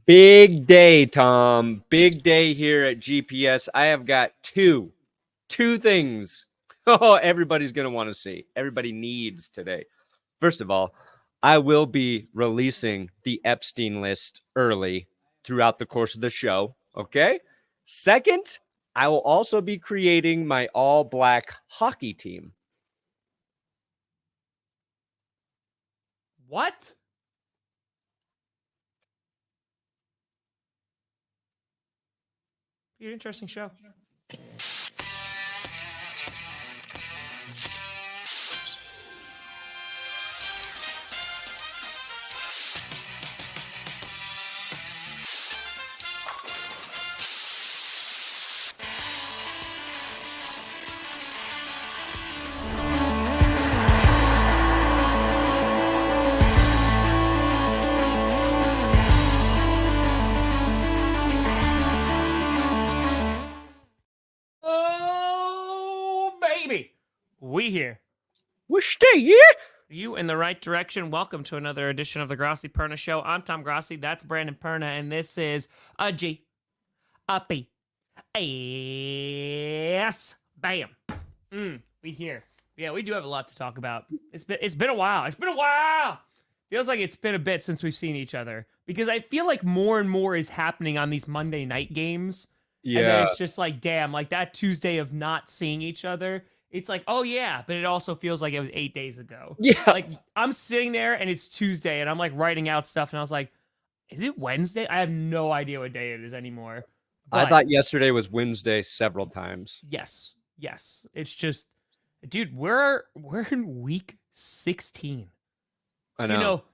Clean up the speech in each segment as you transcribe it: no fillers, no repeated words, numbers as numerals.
Big day, Tom. Big day here at GPS. I have got two things. Oh, everybody's going to want to see. Everybody needs today. First of all, I will be releasing the Epstein list early throughout the course of the show. Okay. Second, I will also be creating my all black hockey team. What? Be an interesting show. We here. We stay here. You in the right direction. Welcome to another edition of the Grossi Perna Show. I'm Tom Grossi. That's Brandon Perna, and this is a G, a P, a S. Bam. We here. Yeah, we do have a lot to talk about. It's been a while. It's been a while. Feels like it's been a bit since we've seen each other because I feel like more and more is happening on these Monday night games. Yeah. And then it's just like, damn, like that Tuesday of not seeing each other. It's like, oh yeah, but it also feels like it was 8 days ago. Yeah. Like I'm sitting there and it's Tuesday and I'm like writing out stuff and I was like, is it Wednesday? I have no idea what day it is anymore. But I thought yesterday was Wednesday several times. Yes. It's just, dude, we're in week 16. I know.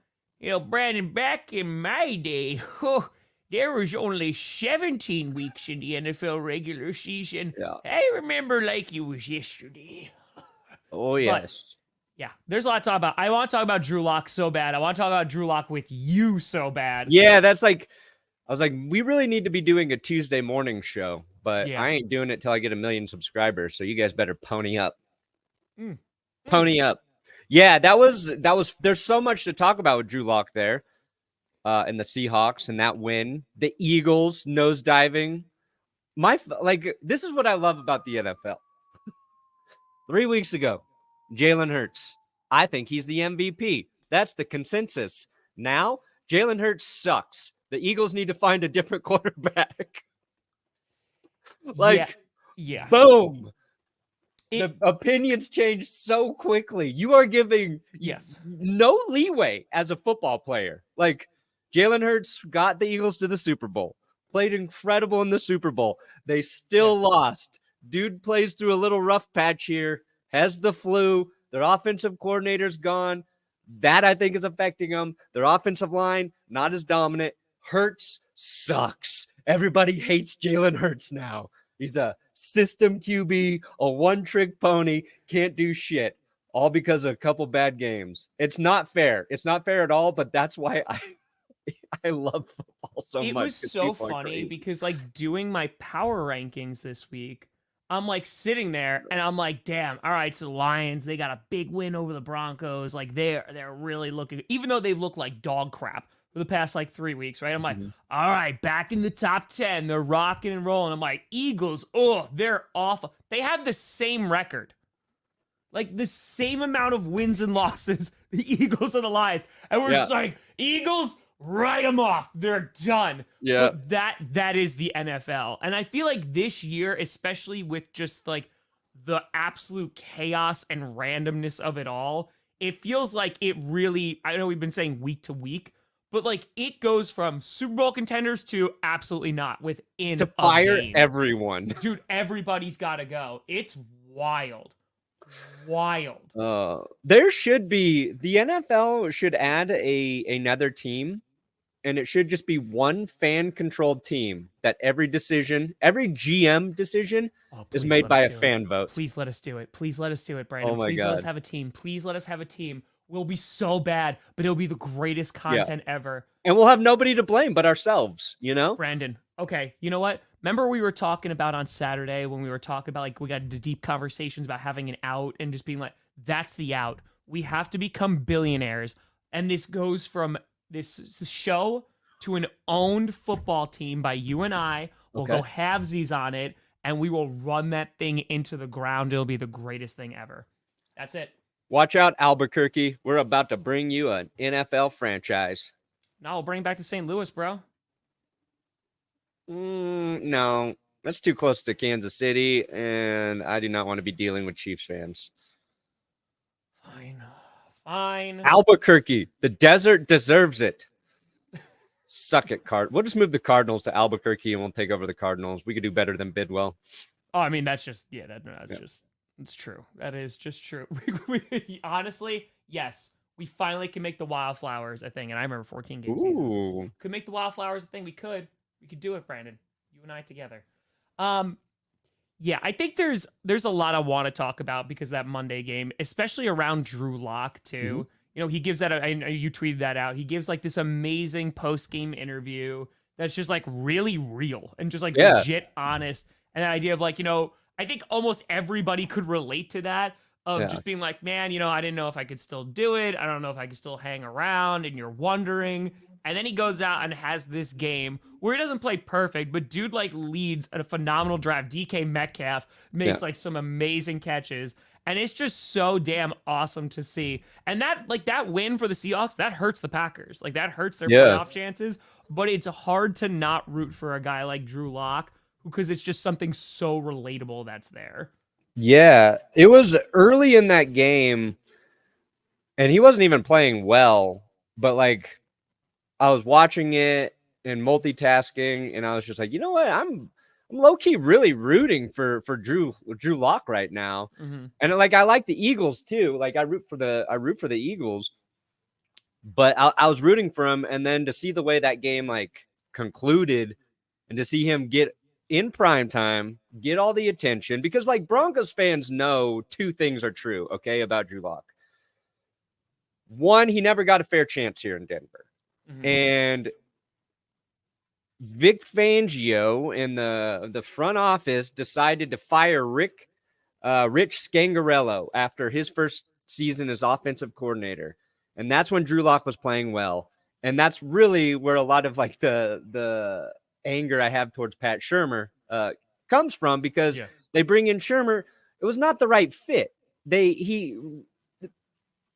You know, Brandon, back in my day, there was only 17 weeks in the NFL regular season. Yeah. I remember like it was yesterday. Oh, yes. But, yeah, there's a lot to talk about. I want to talk about Drew Lock so bad. I want to talk about Drew Lock with you so bad. Yeah, that's like, I was like, we really need to be doing a Tuesday morning show, but I ain't doing it till I get 1 million subscribers. So you guys better pony up. Pony up. Yeah, that was, there's so much to talk about with Drew Lock there. And the Seahawks and that win, the Eagles nosediving. This is what I love about the NFL. 3 weeks ago, Jalen Hurts. I think he's the MVP. That's the consensus. Now, Jalen Hurts sucks. The Eagles need to find a different quarterback. Yeah. Boom. The opinions change so quickly. You are giving no leeway as a football player. Like, Jalen Hurts got the Eagles to the Super Bowl, played incredible in the Super Bowl. They still lost. Dude plays through a little rough patch here, has the flu. Their offensive coordinator's gone. That, I think, is affecting them. Their offensive line, not as dominant. Hurts sucks. Everybody hates Jalen Hurts now. He's a system QB, a one-trick pony, can't do shit, all because of a couple bad games. It's not fair. It's not fair at all, but that's why I love football so much. It was so funny because, like, doing my power rankings this week, I'm, like, sitting there, and I'm like, damn, all right, so the Lions, they got a big win over the Broncos. Like, they're really looking, even though they've looked like dog crap for the past, like, 3 weeks, right? I'm like, all right, back in the top 10. They're rocking and rolling. I'm like, Eagles, they're awful. They have the same record. Like, the same amount of wins and losses, the Eagles and the Lions. And we're just like, Eagles, write them off. They're done. Yeah. But that is the NFL. And I feel like this year, especially with just like the absolute chaos and randomness of it all, it feels like it really, I know we've been saying week to week, but like it goes from Super Bowl contenders to absolutely not within to fire a game. Everyone. Dude, everybody's got to go. It's wild. There should be, the NFL should add another team, and it should just be one fan-controlled team that every GM decision is made by a fan vote. Please let us do it. Please let us do it, Brandon. Oh my Please God. let us have a team. Please let us have a team. We'll be so bad, but it'll be the greatest content ever. And we'll have nobody to blame but ourselves, you know? Brandon, okay, you know what? Remember we were talking about on Saturday when we were talking about, like, we got into deep conversations about having an out and just being like, that's the out. We have to become billionaires. And this goes from this show to an owned football team by you and I. We'll go halvesies on it, and we will run that thing into the ground. It'll be the greatest thing ever. That's it. Watch out, Albuquerque. We're about to bring you an NFL franchise. No, we'll bring it back to St. Louis, bro. No, that's too close to Kansas City, and I do not want to be dealing with Chiefs fans. Fine. Albuquerque, the desert deserves it. Suck it, We'll just move the Cardinals to Albuquerque, and we'll take over the Cardinals. We could do better than Bidwell. Oh, I mean, that's just it's true. That is just true. Honestly, yes, we finally can make the Wildflowers a thing, and I remember 14 game seasons. Could make the Wildflowers a thing. We could do it, Brandon. You and I together. Yeah, I think there's a lot I want to talk about because of that Monday game, especially around Drew Lock too. You know, he gives that. I know you tweeted that out. He gives like this amazing post game interview that's just like really real and just like legit honest. And that idea of like, you know, I think almost everybody could relate to that of just being like, man, you know, I didn't know if I could still do it. I don't know if I could still hang around, and you're wondering. And then he goes out and has this game where he doesn't play perfect, but dude like leads a phenomenal drive. DK Metcalf makes like some amazing catches. And it's just so damn awesome to see. And that win for the Seahawks, that hurts the Packers. Like that hurts their playoff chances. But it's hard to not root for a guy like Drew Lock because it's just something so relatable that's there. Yeah, it was early in that game, and he wasn't even playing well, but like I was watching it and multitasking, and I was just like, you know what? I'm low-key really rooting for Drew Lock right now. And like I like the Eagles too. Like I root for the Eagles. But I was rooting for him, and then to see the way that game like concluded and to see him get in prime time, get all the attention, because like Broncos fans know two things are true, okay, about Drew Lock. One, he never got a fair chance here in Denver. And Vic Fangio and the front office decided to fire Rich Scangarello after his first season as offensive coordinator. And that's when Drew Lock was playing well. And that's really where a lot of like the anger I have towards Pat Shurmur comes from, because they bring in Shurmur. It was not the right fit. He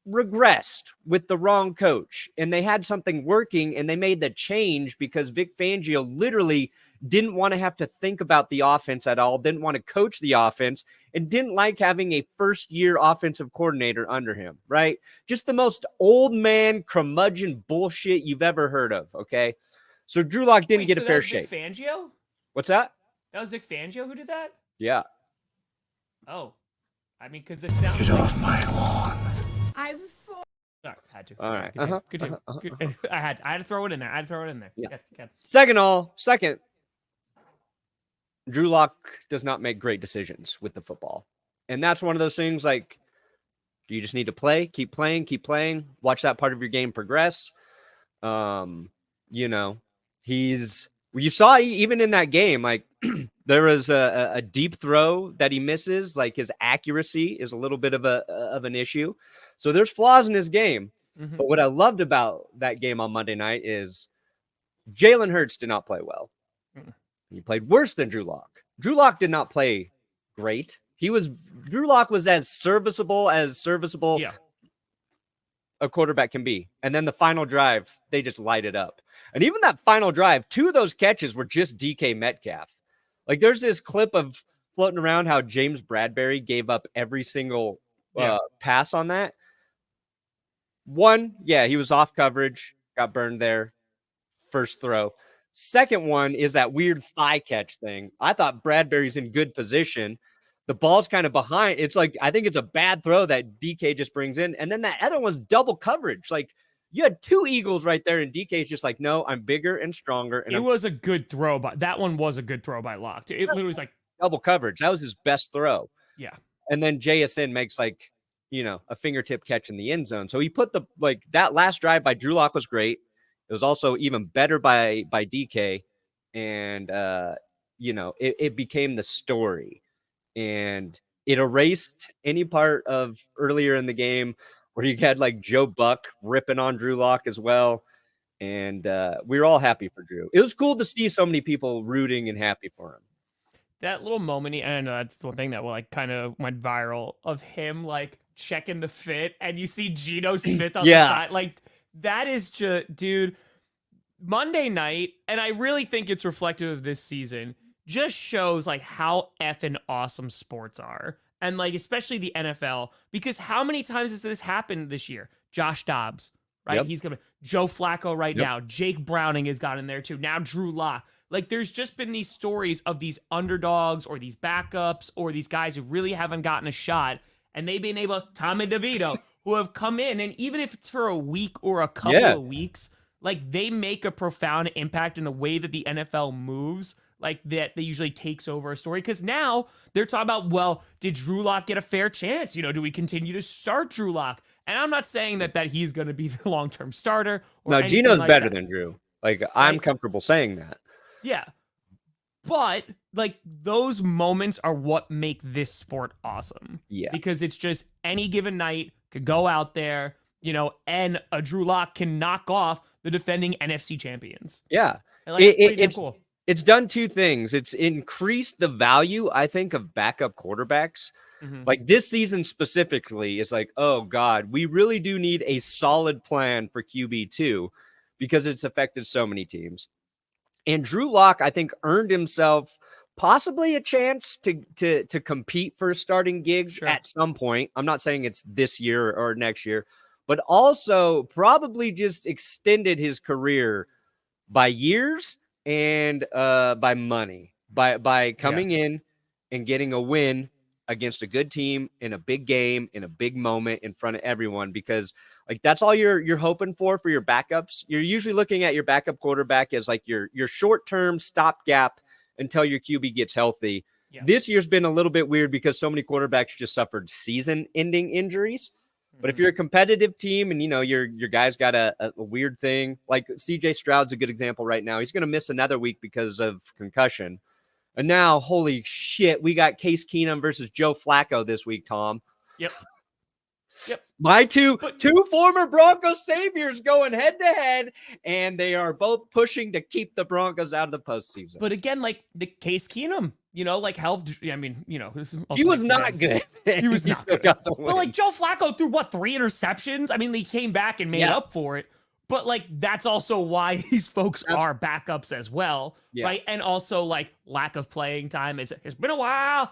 regressed with the wrong coach, and they had something working, and they made the change because Vic Fangio literally didn't want to have to think about the offense at all, didn't want to coach the offense, and didn't like having a first-year offensive coordinator under him, right? Just the most old man curmudgeon bullshit you've ever heard of, okay? So Drew Lock didn't get a fair shake. Vic Fangio? What's that? That was Vic Fangio who did that? Yeah. Oh. I mean, because it sounds Get off my lawn. All right, had to. All right. Good. I had to throw it in there. Yeah. Good. Second, Drew Lock does not make great decisions with the football. And that's one of those things like, you just need to play, keep playing, watch that part of your game progress. You know, you saw even in that game, like there was a deep throw that he misses. Like his accuracy is a little bit of an issue. So there's flaws in his game. But what I loved about that game on Monday night is Jalen Hurts did not play well. He played worse than Drew Lock. Drew Lock did not play great. Drew Lock was as serviceable a quarterback can be. And then the final drive, they just light it up. And even that final drive, two of those catches were just DK Metcalf. Like there's this clip of floating around how James Bradbury gave up every single pass on that. One, he was off coverage, got burned there. First throw. Second one is that weird thigh catch thing. I thought Bradbury's in good position. The ball's kind of behind. It's like, I think it's a bad throw that DK just brings in. And then that other one's double coverage. Like you had two Eagles right there, and DK's just like, no, I'm bigger and stronger. And was a good throw, but that one was a good throw by Lock. It literally was like double coverage. That was his best throw. Yeah. And then JSN makes like, a fingertip catch in the end zone. So he put that last drive by Drew Lock was great. It was also even better by DK. And, it became the story. And it erased any part of earlier in the game where you had like Joe Buck ripping on Drew Lock as well. And we were all happy for Drew. It was cool to see so many people rooting and happy for him. That little moment, and that's the one thing that kind of went viral of him checking the fit, and you see Geno Smith on the side. Like, that is just, dude, Monday night, and I really think it's reflective of this season, just shows how effing awesome sports are. And especially the NFL, because how many times has this happened this year? Josh Dobbs, right? Yep. He's coming. Joe Flacco right now. Jake Browning has gotten there too. Now Drew Lock. There's just been these stories of these underdogs or these backups or these guys who really haven't gotten a shot, and they've been able, Tommy DeVito, who have come in, and even if it's for a week or a couple of weeks, they make a profound impact in the way that the NFL moves, that usually takes over a story. Because now they're talking about, well, did Drew Lock get a fair chance? Do we continue to start Drew Lock? And I'm not saying that he's going to be the long-term starter. No, Geno's better than Drew. I'm comfortable saying that. Yeah. But those moments are what make this sport awesome. Yeah. Because it's just any given night could go out there, and a Drew Lock can knock off the defending NFC champions. Yeah. It's cool. It's done two things. It's increased the value, I think, of backup quarterbacks. Mm-hmm. This season specifically is oh God, we really do need a solid plan for QB2 because it's affected so many teams. And Drew Lock, I think, earned himself possibly a chance to compete for a starting gig at some point. I'm not saying it's this year or next year, but also probably just extended his career by years and by money, by coming in and getting a win against a good team in a big game, in a big moment in front of everyone, because that's all you're hoping for your backups. You're usually looking at your backup quarterback as your short-term stopgap until your QB gets healthy. Yes. This year's been a little bit weird because so many quarterbacks just suffered season-ending injuries. Mm-hmm. But if you're a competitive team and your guy's got a weird thing, CJ Stroud's a good example right now. He's going to miss another week because of concussion. And now, holy shit, we got Case Keenum versus Joe Flacco this week, Tom. Yep. My two former Broncos saviors going head-to-head, and they are both pushing to keep the Broncos out of the postseason. But again, the Case Keenum, helped. I mean, he was not good. He was not good. Got the win. But Joe Flacco threw 3 interceptions? I mean, he came back and made up for it. But that's also why these folks are backups as well, right? And also lack of playing time. It's been a while,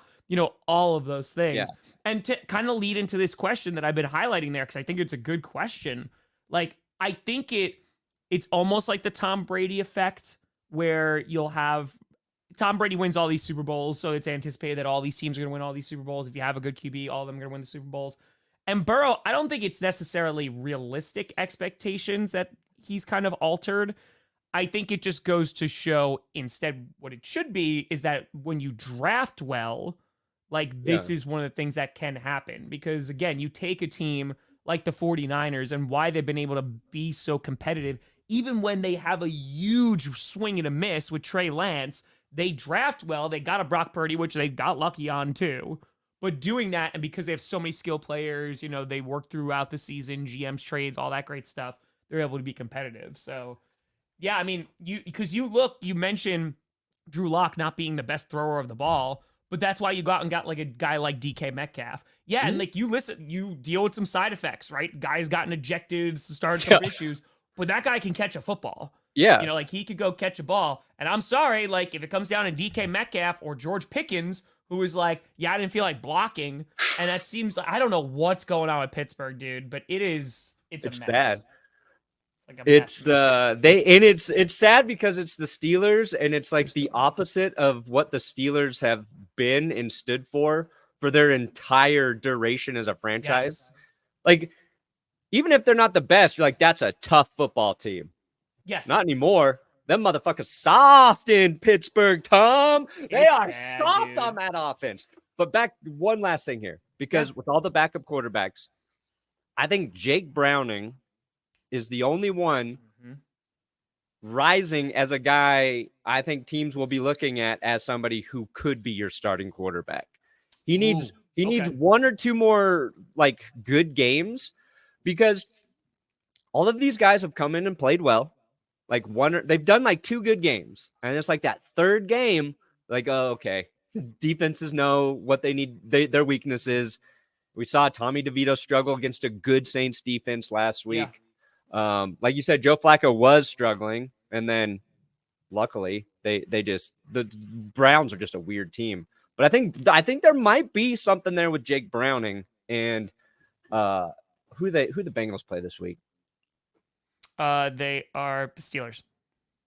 all of those things. Yeah. And to kind of lead into this question that I've been highlighting there, because I think it's a good question. I think it's almost like the Tom Brady effect, where you'll have Tom Brady wins all these Super Bowls, so it's anticipated that all these teams are going to win all these Super Bowls. If you have a good QB, all of them are going to win the Super Bowls. And Burrow, I don't think it's necessarily realistic expectations that he's kind of altered. I think it just goes to show instead what it should be is that when you draft well, this is one of the things that can happen. Because again, you take a team like the 49ers and why they've been able to be so competitive, even when they have a huge swing and a miss with Trey Lance, they draft well. They got a Brock Purdy, which they got lucky on too. But doing that, and because they have so many skill players, they work throughout the season, GMs, trades, all that great stuff, they're able to be competitive. So, yeah, I mean, you mentioned Drew Lock not being the best thrower of the ball, but that's why you got and got a guy like DK Metcalf. Yeah, and you deal with some side effects, right? Guy's gotten ejected, started some issues, but that guy can catch a football. Yeah. He could go catch a ball. And I'm sorry, if it comes down to DK Metcalf or George Pickens, who is I didn't feel like blocking. And that seems I don't know what's going on with Pittsburgh, dude, but it's a mess. Sad. It's sad because it's the Steelers, and it's the opposite of what the Steelers have been and stood for their entire duration as a franchise. Yes. Even if they're not the best, you're that's a tough football team. Yes. Not anymore. Them motherfuckers soft in Pittsburgh, Tom. They are soft, dude, on that offense. But back, one last thing here, because with all the backup quarterbacks, I think Jake Browning is the only one rising as a guy I think teams will be looking at as somebody who could be your starting quarterback. He needs one or two more good games, because all of these guys have come in and played well. like they've done like 2 good games, and it's like that third game, like, oh, okay, defenses know what they need, their weaknesses. We saw Tommy DeVito struggle against a good Saints defense last week. Like you said, Joe Flacco was struggling, and then luckily the Browns are just a weird team. But I think there might be something there with Jake Browning and who the Bengals play this week. They are the Steelers.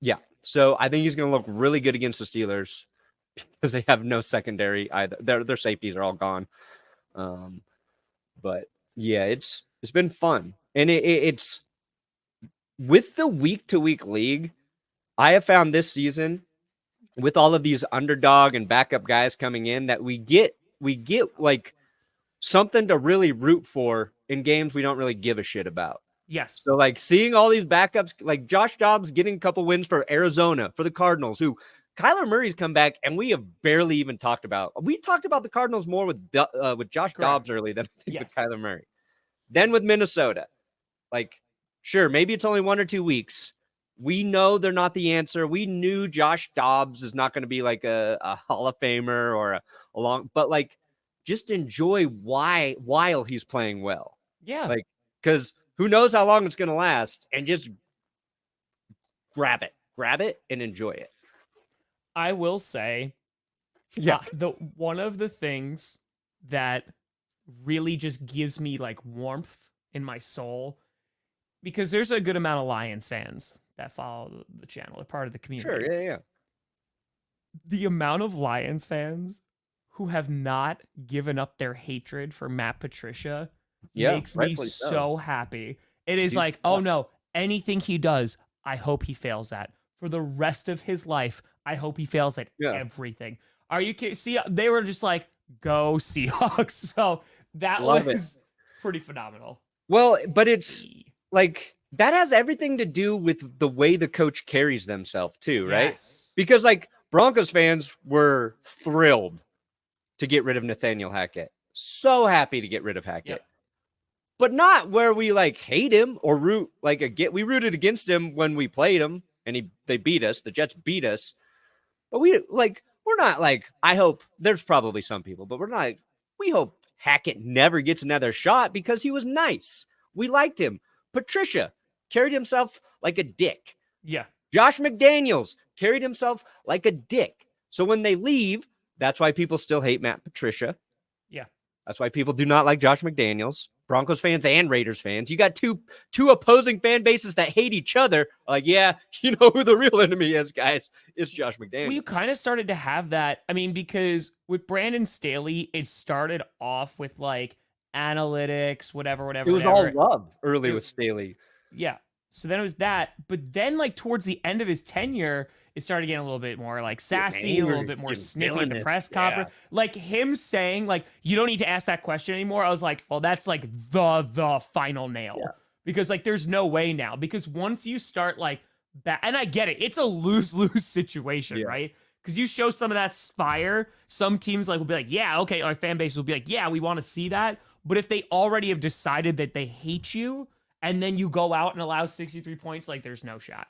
Yeah, so I think he's going to look really good against the Steelers because they have no secondary either. Their safeties are all gone. But yeah, it's been fun, and it's with the week-to-week league. I have found this season, with all of these underdog and backup guys coming in, that we get like something to really root for in games we don't really give a shit about. Yes. So like seeing all these backups, like Josh Dobbs getting a couple wins for Arizona, for the Cardinals, who Kyler Murray's come back, and we have barely even talked about. We talked about the Cardinals more with Josh Dobbs early than I think with Kyler Murray. Then with Minnesota, like, sure, maybe it's only 1 or 2 weeks. We know they're not the answer. We knew Josh Dobbs is not going to be like a Hall of Famer or a long, but like, just enjoy while he's playing well. Yeah. Like, because who knows how long it's going to last, and just grab it and enjoy it. I will say, one of the things that really just gives me like warmth in my soul, because there's a good amount of Lions fans that follow the channel, they're part of the community. Sure, yeah. The amount of Lions fans who have not given up their hatred for Matt Patricia makes me so happy. It is like, oh no, anything he does, I hope he fails at. For the rest of his life, I hope he fails at everything. Are you kidding? See, they were just like, go Seahawks. So that was pretty phenomenal. Well, but it's like, that has everything to do with the way the coach carries themselves too, right? Yes. Because like Broncos fans were thrilled to get rid of Nathaniel Hackett. So happy to get rid of Hackett. Yep. But not where we like hate him or we rooted against him when we played him and they beat us. The Jets beat us. But we're not like, I hope, there's probably some people, but we're not, we hope Hackett never gets another shot because he was nice. We liked him. Patricia carried himself like a dick. Yeah. Josh McDaniels carried himself like a dick. So when they leave, that's why people still hate Matt Patricia. Yeah. That's why people do not like Josh McDaniels. Broncos fans and Raiders fans. You got two opposing fan bases that hate each other. Like, yeah, you know who the real enemy is, guys. It's Josh McDaniels. Well, you kind of started to have that. I mean, because with Brandon Staley, it started off with like analytics, whatever. It was all love early with Staley. Yeah. So then it was that. But then like towards the end of his tenure, it started getting a little bit more like sassy, a little bit more snippy at the press conference. Like him saying like, you don't need to ask that question anymore. I was like, well, that's like the final nail. Yeah. Because like, there's no way now. Because once you start like that, and I get it, it's a lose-lose situation, right? Because you show some of that fire, some teams like will be like, yeah, okay. Our fan base will be like, yeah, we want to see that. But if they already have decided that they hate you, and then you go out and allow 63 points, like there's no shot.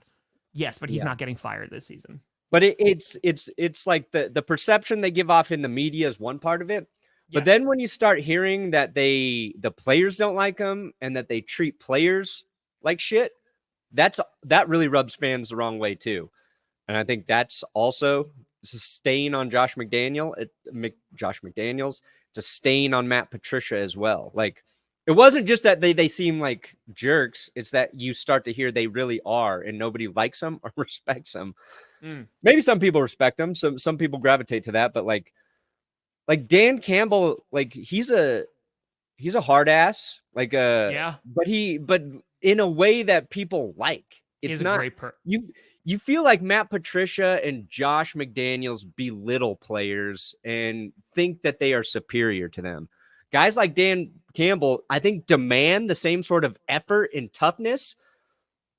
Yes, but he's not getting fired this season. But it's like the perception they give off in the media is one part of it. But then when you start hearing that the players don't like him and that they treat players like shit, that really rubs fans the wrong way too. And I think that's also a stain on Josh McDaniels. It's a stain on Matt Patricia as well. Like, it wasn't just that they seem like jerks. It's that you start to hear they really are, and nobody likes them or respects them. Maybe some people respect them. Some people gravitate to that, but like Dan Campbell, like he's a hard ass, like but in a way that people like. It's not you feel like Matt Patricia and Josh McDaniels belittle players and think that they are superior to them. Guys like Dan Campbell, I think, demand the same sort of effort and toughness,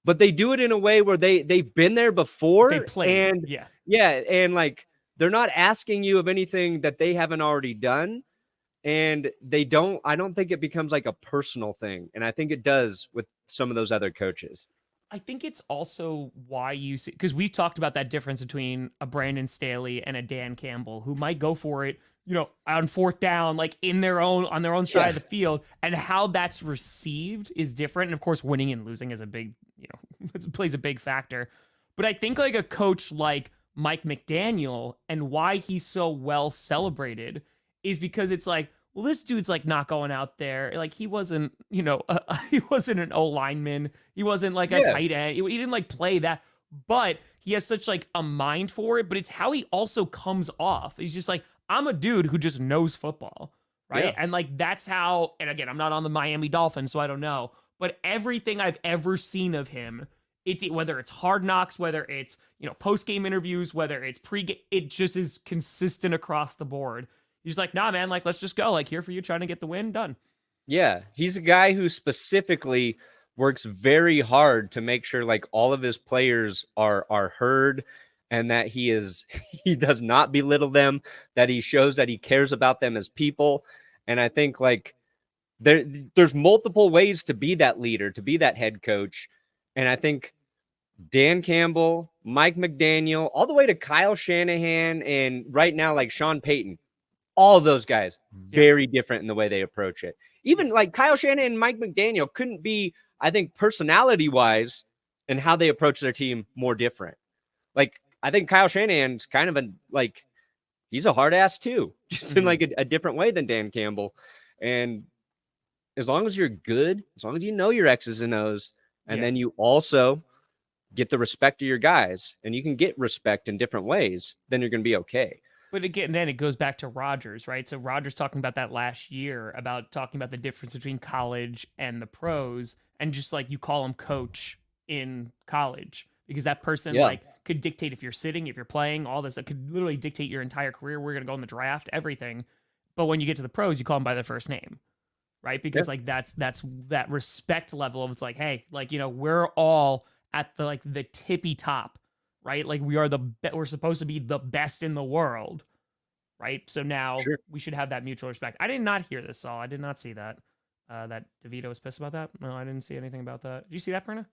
but they do it in a way where they've been there before. They play, and and like they're not asking you of anything that they haven't already done, and I don't think it becomes like a personal thing, and I think it does with some of those other coaches. I think it's also why you see, because we've talked about that difference between a Brandon Staley and a Dan Campbell, who might go for it, on fourth down, like on their own side of the field, and how that's received is different. And of course, winning and losing is a big, it plays a big factor. But I think like a coach like Mike McDaniel, and why he's so well celebrated is because it's like, well, this dude's like not going out there. Like he wasn't, he wasn't an O lineman. He wasn't like a tight end. He didn't like play that, but he has such like a mind for it. But it's how he also comes off. He's just like, I'm a dude who just knows football, right? Yeah. And like that's how. And again, I'm not on the Miami Dolphins, so I don't know. But everything I've ever seen of him, it's whether it's Hard Knocks, whether it's post game interviews, whether it's pre-game, it just is consistent across the board. He's like, nah, man, like, let's just go. Like, here for you, trying to get the win, done. Yeah, he's a guy who specifically works very hard to make sure, like, all of his players are heard and that he does not belittle them, that he shows that he cares about them as people. And I think, like, there's multiple ways to be that leader, to be that head coach. And I think Dan Campbell, Mike McDaniel, all the way to Kyle Shanahan, and right now, like, Sean Payton, all of those guys, very different in the way they approach it. Even like Kyle Shanahan and Mike McDaniel couldn't be, I think, personality-wise and how they approach their team more different. Like, I think Kyle Shanahan's kind of he's a hard ass too, just in like a different way than Dan Campbell. And as long as you're good, as long as you know your X's and O's, and then you also get the respect of your guys, and you can get respect in different ways, then you're going to be okay. But again, then it goes back to Rodgers, right? So Rodgers talking about that last year, talking about the difference between college and the pros, and just like you call him coach in college because that person like could dictate if you're sitting, if you're playing, all this. It could literally dictate your entire career. We're going to go in the draft, everything. But when you get to the pros, you call them by their first name, right? Because like that's that respect level of it's like, hey, like, we're all at the tippy top. Right? Like we're supposed to be the best in the world. Right? So now we should have that mutual respect. I did not hear this, Saul. I did not see that. That DeVito was pissed about that. No, I didn't see anything about that. Did you see that, Perna?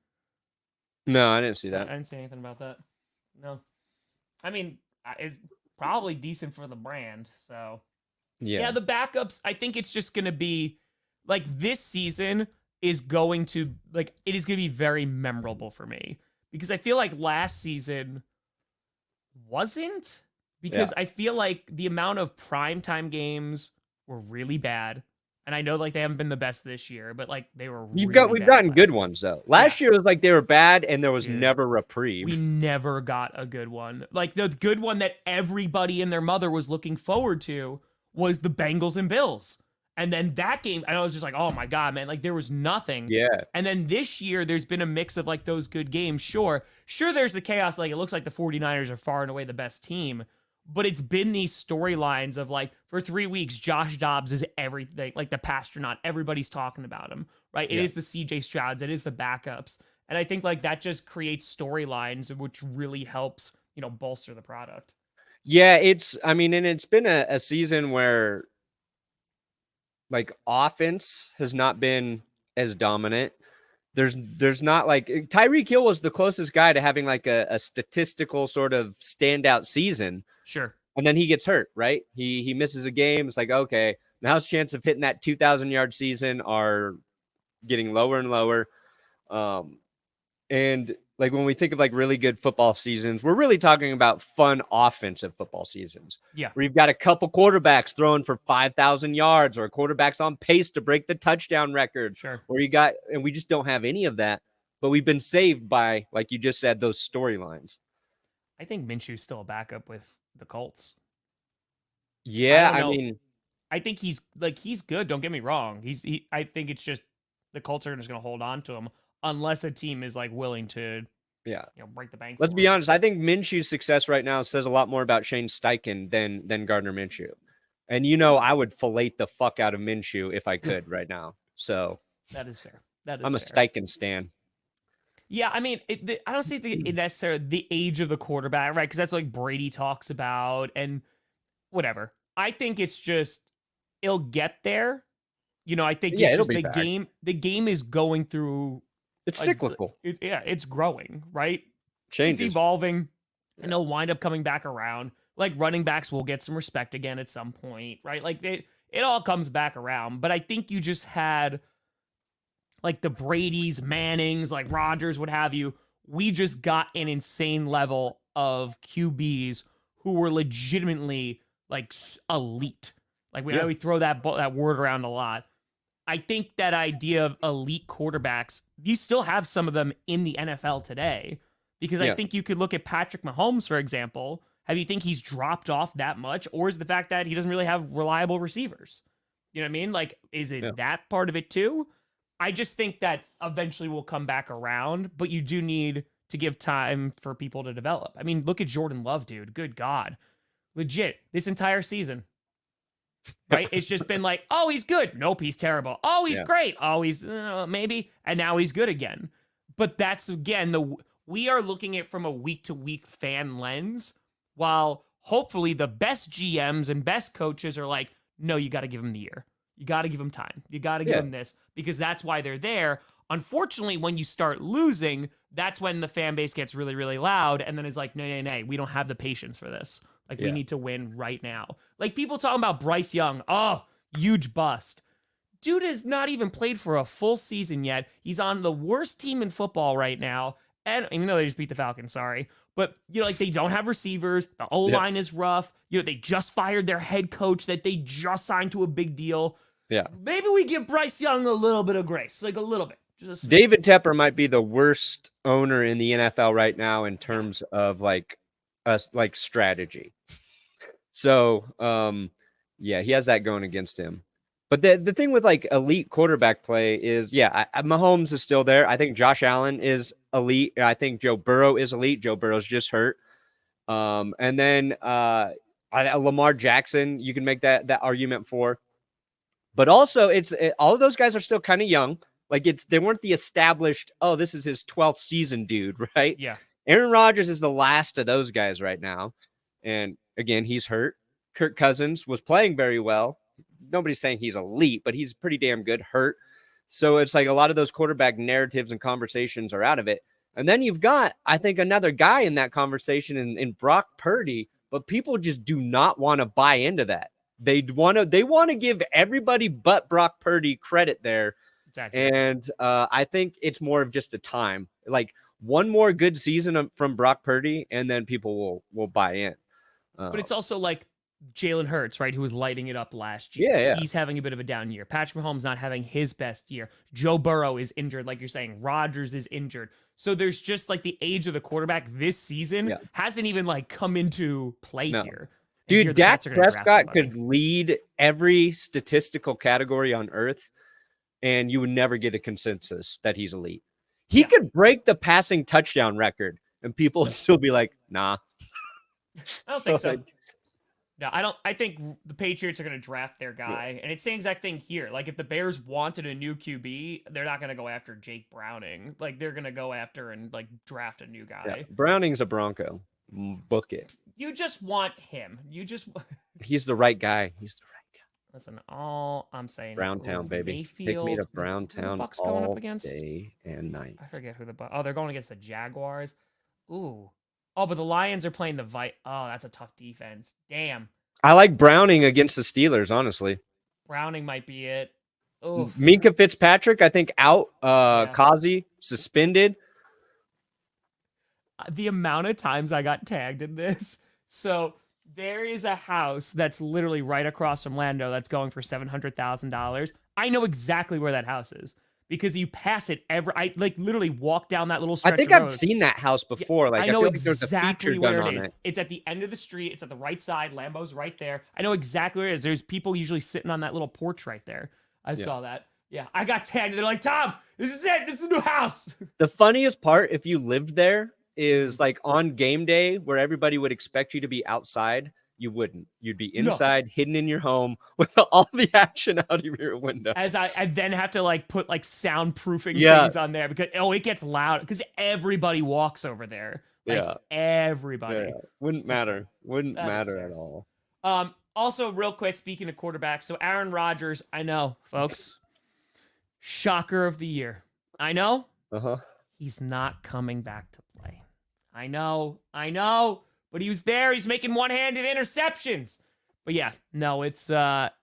No, I didn't see that. I didn't see anything about that. No. I mean, it's probably decent for the brand. So yeah, the backups, I think it's just going to be like this season is going to like, it is going to be very memorable for me. Because I feel like last season wasn't. Because I feel like the amount of primetime games were really bad. And I know like they haven't been the best this year, but like they were we've gotten good ones though. Last year was like they were bad and there was never reprieve. We never got a good one. Like the good one that everybody and their mother was looking forward to was the Bengals and Bills. And then that game, I was just like, oh my God, man, like there was nothing. Yeah. And then this year, there's been a mix of like those good games. Sure, there's the chaos. Like it looks like the 49ers are far and away the best team. But it's been these storylines of like, for 3 weeks, Josh Dobbs is everything, like the pastronaut. Everybody's talking about him, right? It is the CJ Strouds. It is the backups. And I think like that just creates storylines, which really helps, bolster the product. Yeah, and it's been a season where like offense has not been as dominant. There's not like Tyreek Hill was the closest guy to having like a statistical sort of standout season. Sure. And then he gets hurt, right? He misses a game. It's like, okay, now his chance of hitting that 2,000-yard season are getting lower and lower. And like when we think of like really good football seasons, we're really talking about fun offensive football seasons. Yeah. Where you've got a couple quarterbacks throwing for 5,000 yards or a quarterback's on pace to break the touchdown record. Sure. Or and we just don't have any of that, but we've been saved by, like you just said, those storylines. I think Minshew's still a backup with the Colts. Yeah. I think he's good. Don't get me wrong. I think it's just the Colts are just going to hold on to him. Unless a team is like willing to, break the bank. Let's be honest. I think Minshew's success right now says a lot more about Shane Steichen than Gardner Minshew. And I would fillet the fuck out of Minshew if I could right now. So that is fair. I'm a Steichen stan. Yeah, I mean, I don't see it necessarily the age of the quarterback, right? Because that's like Brady talks about and whatever. I think it's just it'll get there. I think it's just the game is going through It's cyclical. It's growing, right? Changes. It's evolving, and they'll wind up coming back around. Like running backs will get some respect again at some point, right? Like it all comes back around. But I think you just had like the Bradys, Mannings, like Rodgers, what have you. We just got an insane level of QBs who were legitimately like elite. Like we throw that word around a lot. I think that idea of elite quarterbacks, you still have some of them in the NFL today. Because I think you could look at Patrick Mahomes, for example. Have you think he's dropped off that much? Or is it the fact that he doesn't really have reliable receivers? You know what I mean? Like, is it that part of it too? I just think that eventually we'll come back around, but you do need to give time for people to develop. I mean, look at Jordan Love, dude. Good God. Legit, this entire season. Right? It's just been like, oh, he's good. Nope, he's terrible. Oh, he's great. Oh, he's maybe. And now he's good again. But that's, again, we are looking at it from a week-to-week fan lens, while hopefully the best GMs and best coaches are like, no, you got to give him the year. You got to give him time. You got to give him this, because that's why they're there. Unfortunately, when you start losing, that's when the fan base gets really, really loud, and then it's like, no, we don't have the patience for this. Like, we need to win right now. Like, people talking about Bryce Young. Oh, huge bust. Dude has not even played for a full season yet. He's on the worst team in football right now. And even though they just beat the Falcons, sorry. But, like, they don't have receivers. The O-line is rough. They just fired their head coach that they just signed to a big deal. Yeah. Maybe we give Bryce Young a little bit of grace. Like, a little bit. David Tepper might be the worst owner in the NFL right now in terms of, like strategy. So, he has that going against him. But the thing with like elite quarterback play is, Mahomes is still there. I think Josh Allen is elite. I think Joe Burrow is elite. Joe Burrow's just hurt. And then Lamar Jackson, you can make that argument for. But also, all of those guys are still kind of young. Like they weren't the established, this is his 12th season dude, right? Yeah. Aaron Rodgers is the last of those guys right now. And again, he's hurt. Kirk Cousins was playing very well. Nobody's saying he's elite, but he's pretty damn good hurt. So it's like a lot of those quarterback narratives and conversations are out of it. And then you've got, I think, another guy in that conversation in Brock Purdy, but people just do not want to buy into that. They want to give everybody but Brock Purdy credit there. Exactly. And I think it's more of just a time. Like one more good season from Brock Purdy, and then people will buy in. But it's also like Jalen Hurts, right, who was lighting it up last year. Yeah. He's having a bit of a down year. Patrick Mahomes not having his best year. Joe Burrow is injured, like you're saying. Rodgers is injured. So there's just like the age of the quarterback this season hasn't even like come into play here. Dude, Dak Prescott could lead every statistical category on earth, and you would never get a consensus that he's elite. He could break the passing touchdown record, and people would still be like, nah. I don't think so. No, I don't. I think the Patriots are going to draft their guy, and it's the same exact thing here. Like, if the Bears wanted a new QB, they're not going to go after Jake Browning. Like, they're going to go after and like draft a new guy. Yeah. Browning's a Bronco. Book it. You just want him. He's the right guy. Listen, all I'm saying, Browntown, baby. Mayfield, take me to Browntown Bucks all going up against? Day and night. I forget who the Bucks. Oh, they're going against the Jaguars. Ooh. Oh, but the Lions are playing the Oh, that's a tough defense. Damn. I like Browning against the Steelers, honestly. Browning might be it. Oof. Minka Fitzpatrick, I think, out. Kazi, suspended. The amount of times I got tagged in this. So there is a house that's literally right across from Lando that's going for $700,000. I know exactly where that house is because you pass it I like literally walk down that little stretch. I think I've seen that house before. Like I know exactly there's a feature where done it on is. it. It's at the end of the street. It's at the right side. Lambo's right there. I know exactly where it is. There's people usually sitting on that little porch right there. I saw that. Yeah, I got tagged. They're like, Tom, this is it. This is a new house. The funniest part, if you lived there, is like on game day where everybody would expect you to be outside. You wouldn't. You'd be inside, hidden in your home with all the action out of your window. As I then have to like put like soundproofing things on there because it gets loud because everybody walks over there. Like everybody. Yeah. Wouldn't matter at all. Also, real quick, speaking of quarterbacks, so Aaron Rodgers, I know, folks, shocker of the year. I know He's not coming back to play. I know, but he was there. He's making one-handed interceptions. But yeah, no, it's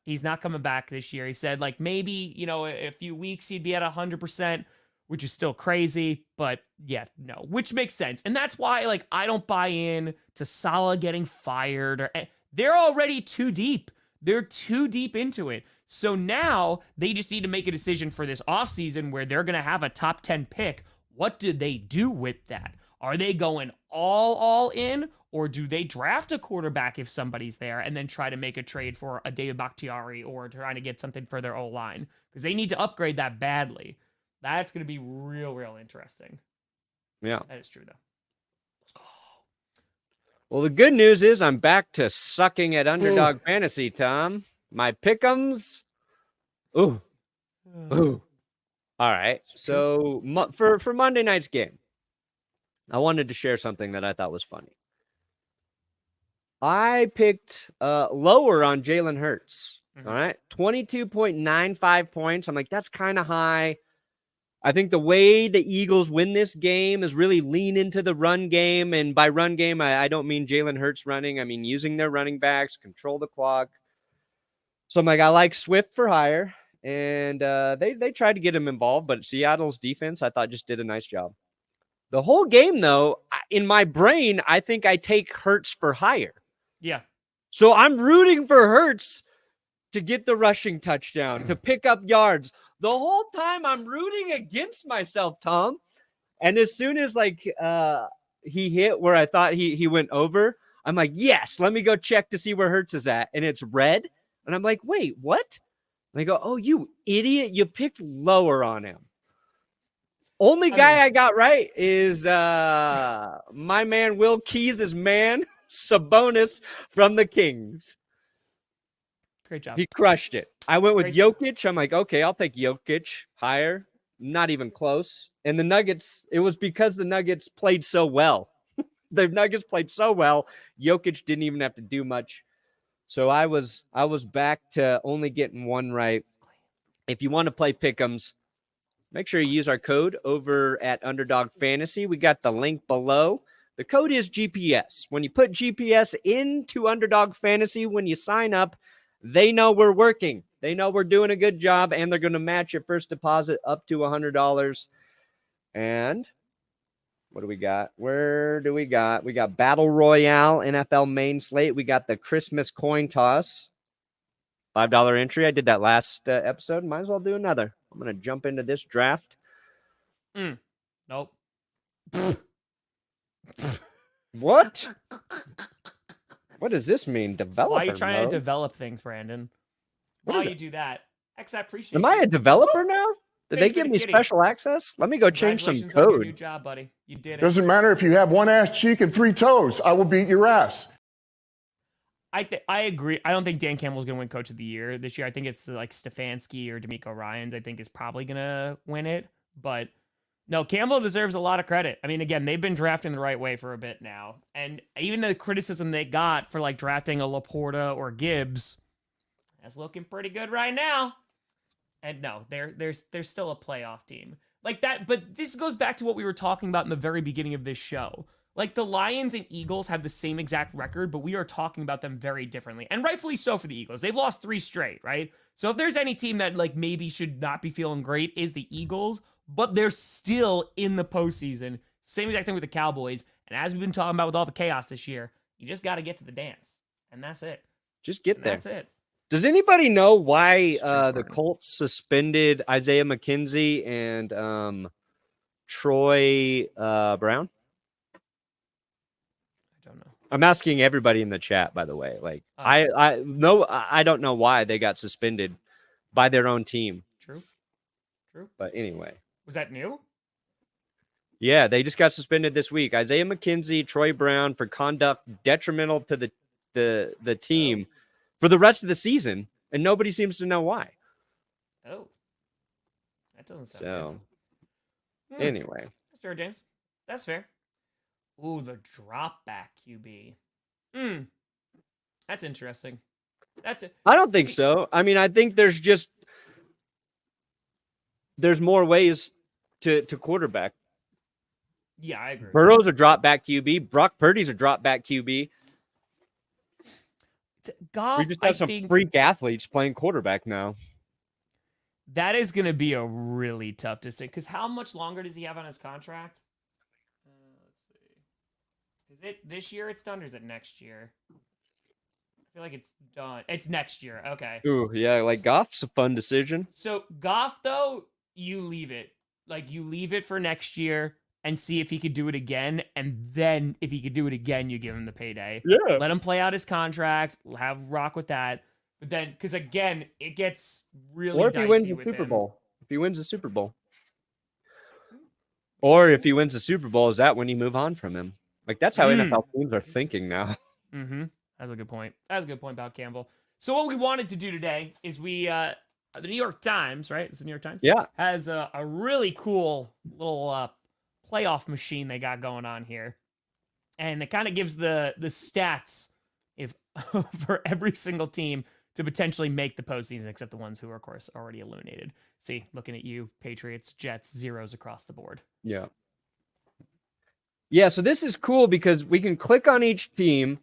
he's not coming back this year. He said like maybe, a few weeks he'd be at 100%, which is still crazy, but yeah, no, which makes sense. And that's why like I don't buy in to Saleh getting fired. They're already too deep. They're too deep into it. So now they just need to make a decision for this offseason where they're going to have a top 10 pick. What do they do with that? Are they going all in, or do they draft a quarterback if somebody's there and then try to make a trade for a David Bakhtiari or trying to get something for their O-line? Because they need to upgrade that badly. That's going to be real interesting. Yeah. That is true, though. Let's go. Well, the good news is I'm back to sucking at Underdog Fantasy, Tom. My pick'ems. Ooh. All right. So for Monday night's game, I wanted to share something that I thought was funny. I picked lower on Jalen Hurts. All right. 22.95 points. I'm like, that's kind of high. I think the way the Eagles win this game is really lean into the run game. And by run game, I don't mean Jalen Hurts running. I mean using their running backs, control the clock. So I'm like, I like Swift for higher. And they tried to get him involved, but Seattle's defense, I thought, just did a nice job. The whole game, though, in my brain, I think I take Hurts for higher. Yeah. So I'm rooting for Hurts to get the rushing touchdown, to pick up yards. The whole time I'm rooting against myself, Tom. And as soon as he hit where I thought he went over, I'm like, yes, let me go check to see where Hurts is at. And it's red. And I'm like, wait, what? And they go, oh, you idiot. You picked lower on him. Only guy I got right is my man Will Keys' man, Sabonis from the Kings. Great job. He crushed it. I went with Jokic. I'm like, okay, I'll take Jokic higher. Not even close. And the Nuggets, it was because the Nuggets played so well. The Nuggets played so well. Jokic didn't even have to do much. So I was back to only getting one right. If you want to play pick'ems, make sure you use our code over at Underdog Fantasy. We got the link below. The code is GPS. When you put GPS into Underdog Fantasy, when you sign up, they know we're working. They know we're doing a good job, and they're going to match your first deposit up to $100. And what do we got? Where do we got? We got Battle Royale, NFL main slate. We got the Christmas coin toss. $5 entry. I did that last episode. Might as well do another. I'm going to jump into this draft. Nope. What? What does this mean? Developer Why are you trying mode? to develop things, Brandon? Why you do that? I appreciate Am I a developer now? Did they give me special access? Let me go change some Congratulations on your code. new job, buddy. You did it. Doesn't matter if you have one ass cheek and 3 toes. I will beat your ass. I agree. I don't think Dan Campbell's going to win Coach of the Year this year. I think it's like Stefanski or D'Amico Ryans. I think is probably going to win it. But no, Campbell deserves a lot of credit. I mean, again, they've been drafting the right way for a bit now. And even the criticism they got for like drafting a Laporta or Gibbs, that's looking pretty good right now. And no, they're still a playoff team. Like that, but this goes back to what we were talking about in the very beginning of this show. Like the Lions and Eagles have the same exact record, but we are talking about them very differently. And rightfully so for the Eagles. They've lost 3 straight, right? So if there's any team that like maybe should not be feeling great is the Eagles, but they're still in the postseason. Same exact thing with the Cowboys. And as we've been talking about with all the chaos this year, you just got to get to the dance. And that's it. Just get there. That's it. Does anybody know why the Colts suspended Isaiah McKenzie and Troy Brown? I don't know. I'm asking everybody in the chat, by the way. Like, I don't know why they got suspended by their own team. True. But anyway. Was that new? Yeah, they just got suspended this week. Isaiah McKenzie, Troy Brown for conduct detrimental to the team for the rest of the season, and nobody seems to know why. Oh. That doesn't sound so. Good. Anyway. That's fair, James. That's fair. Ooh, the drop back QB. That's interesting. That's it. I don't think so. I mean, I think there's more ways to quarterback. Yeah, I agree. Burrow's a drop back QB. Brock Purdy's a drop back QB. Goff, We just have some freak athletes playing quarterback now. That is going to be a really tough decision because how much longer does he have on his contract? Let's see. Is it this year it's done or is it next year? I feel like it's done. It's next year. Okay. Ooh, yeah, like Goff's a fun decision. So Goff, though, you leave it. Like, you leave it for next year and see if he could do it again. And then if he could do it again, you give him the payday. Yeah. Let him play out his contract. Have rock with that. But then, because again, it gets really or if he wins the Super Bowl. If he wins the Super Bowl. Or if he wins the Super Bowl, is that when you move on from him? Like, that's how NFL teams are thinking now. Mm-hmm. That's a good point. That's a good point about Campbell. So what we wanted to do today is the New York Times, right? It's the New York Times? Yeah. Has a really cool little playoff machine they got going on here. And it kind of gives the stats for every single team to potentially make the postseason, except the ones who are, of course, already eliminated. See, looking at you, Patriots, Jets, zeros across the board. Yeah. Yeah, so this is cool because we can click on each team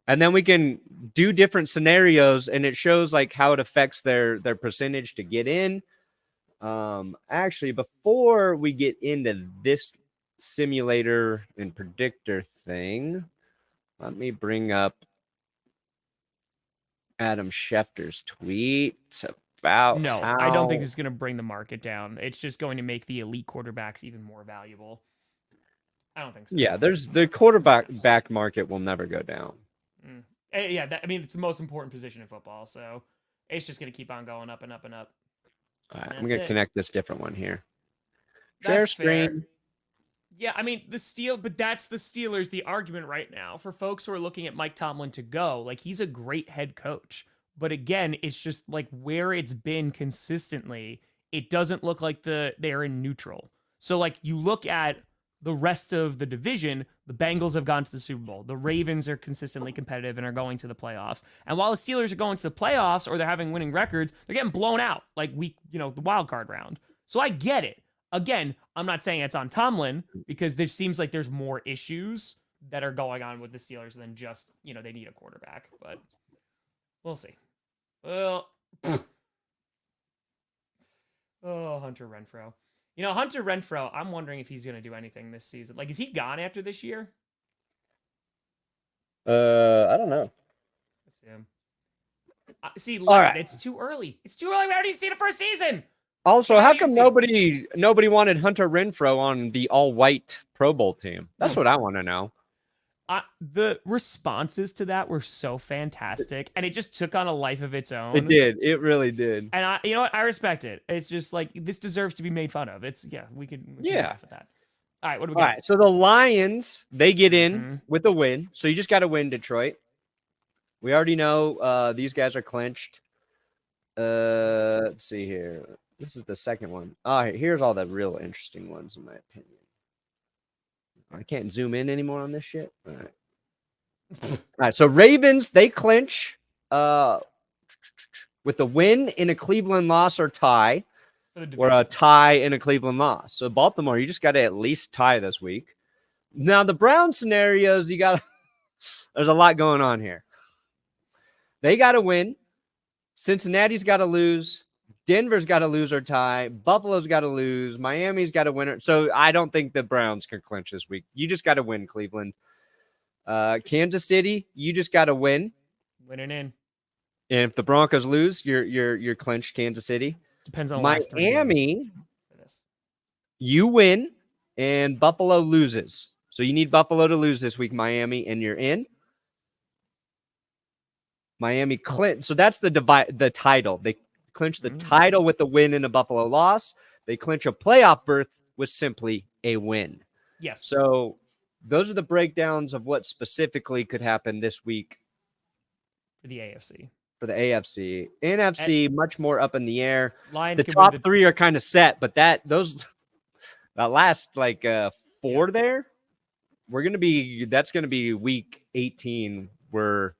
and then we can do different scenarios and it shows like how it affects their percentage to get in. Actually, before we get into this simulator and predictor thing, let me bring up Adam Schefter's tweet about I don't think this is going to bring the market down. It's just going to make the elite quarterbacks even more valuable. I don't think so. Yeah, the quarterback market will never go down. Yeah, it's the most important position in football, so it's just going to keep on going up and up and up. All right, I'm going to connect this different one here. Share screen. Yeah, but that's the Steelers, the argument right now for folks who are looking at Mike Tomlin to go. Like, he's a great head coach. But again, it's just like where it's been consistently, it doesn't look like they're in neutral. So like you look at the rest of the division, the Bengals have gone to the Super Bowl. The Ravens are consistently competitive and are going to the playoffs. And while the Steelers are going to the playoffs or they're having winning records, they're getting blown out like the wild card round. So I get it. Again, I'm not saying it's on Tomlin because there seems like there's more issues that are going on with the Steelers than just, they need a quarterback, but we'll see. Well, Hunter Renfrow. Hunter Renfrow, I'm wondering if he's going to do anything this season. Like, is he gone after this year? I don't know. See, all right. It's too early. It's too early. We already see the first season. Also, how come nobody wanted Hunter Renfrow on the all-white Pro Bowl team? That's what I want to know. The responses to that were so fantastic, and it just took on a life of its own. It did. It really did. And you know what? I respect it. It's just like this deserves to be made fun of. We can laugh at that. All right, what do we got? All right, so the Lions, they get in with a win. So you just got to win, Detroit. We already know these guys are clinched. Let's see here. This is the second one. All right, here's all the real interesting ones, in my opinion. I can't zoom in anymore on this shit. All right. All right, so Ravens, they clinch with a win in a Cleveland loss or tie. Or a tie in a Cleveland loss. So Baltimore, you just got to at least tie this week. Now the Brown scenarios, there's a lot going on here. They got to win. Cincinnati's got to lose. Denver's got to lose or tie. Buffalo's got to lose. Miami's got to win. So I don't think the Browns can clinch this week. You just got to win, Cleveland. Kansas City, you just got to win. Winning in. And if the Broncos lose, you're clinched, Kansas City. Depends on Miami. You win, and Buffalo loses. So you need Buffalo to lose this week, Miami, and you're in. Miami clinch. So that's the title. They clinch the title with a win and a Buffalo loss. They clinch a playoff berth with simply a win. Yes. So those are the breakdowns of what specifically could happen this week for the AFC. For the AFC. NFC, much more up in the air. Lions the top three are kind of set, but that last four there, that's gonna be week 18. We're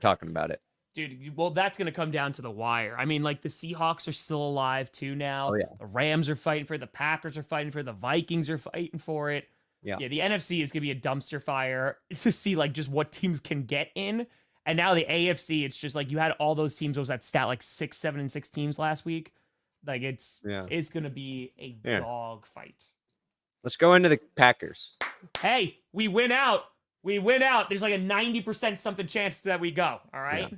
talking about it. Dude, well, that's going to come down to the wire. I mean, like, the Seahawks are still alive, too, now. Oh, yeah. The Rams are fighting for it. The Packers are fighting for it. The Vikings are fighting for it. Yeah. The NFC is going to be a dumpster fire to see, like, just what teams can get in. And now the AFC, it's just, like, you had all those teams. What was that stat, like, 6, 7, and 6 teams last week? Like, it's going to be a dog fight. Let's go into the Packers. Hey, we win out. There's like a 90% something chance that we go. All right.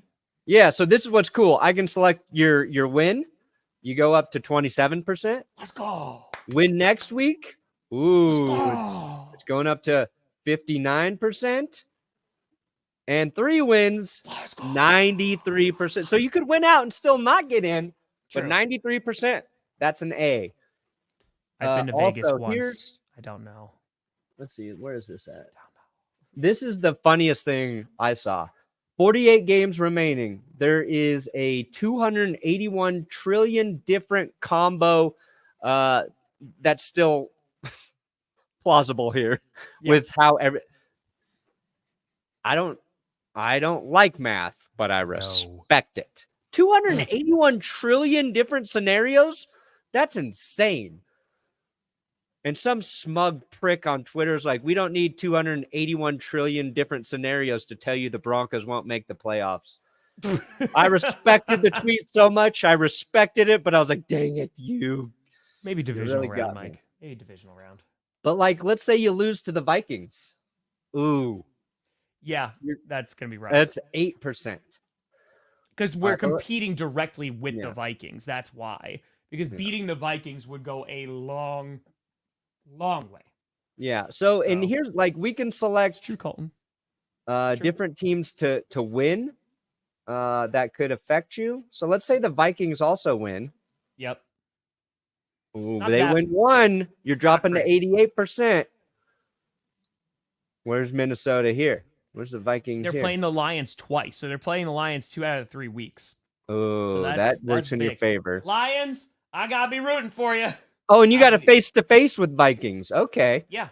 Yeah, so this is what's cool. I can select your win. You go up to 27%. Let's go. Win next week. Ooh, it's going up to 59%. And 3 wins, 93%. So you could win out and still not get in, but 93%, that's an A. I've been to Vegas once. I don't know. Let's see. Where is this at? This is the funniest thing I saw. 48 games remaining. There is a 281 trillion different combo that's still plausible here with how I don't like math, but I respect it. 281 trillion different scenarios? That's insane. And some smug prick on Twitter is like, we don't need 281 trillion different scenarios to tell you the Broncos won't make the playoffs. I respected the tweet so much. I respected it, but I was like, dang it, you. Maybe divisional round, Mike. Maybe divisional round. But, like, let's say you lose to the Vikings. Ooh. Yeah, that's going to be rough. That's 8%. Because we're competing directly with the Vikings. That's why. Because beating the Vikings would go a long way. Yeah. So and here's like we can select true, Colton. Different teams to win that could affect you. So let's say the Vikings also win. Yep. Ooh, they win 1. You're dropping to 88%. Where's Minnesota here? Where's the Vikings? They're playing the Lions twice. So they're playing the Lions 2 out of 3 weeks. Oh, so that works in your favor. Lions, I gotta be rooting for you. Oh, and you got a face-to-face with Vikings. Okay. Yeah.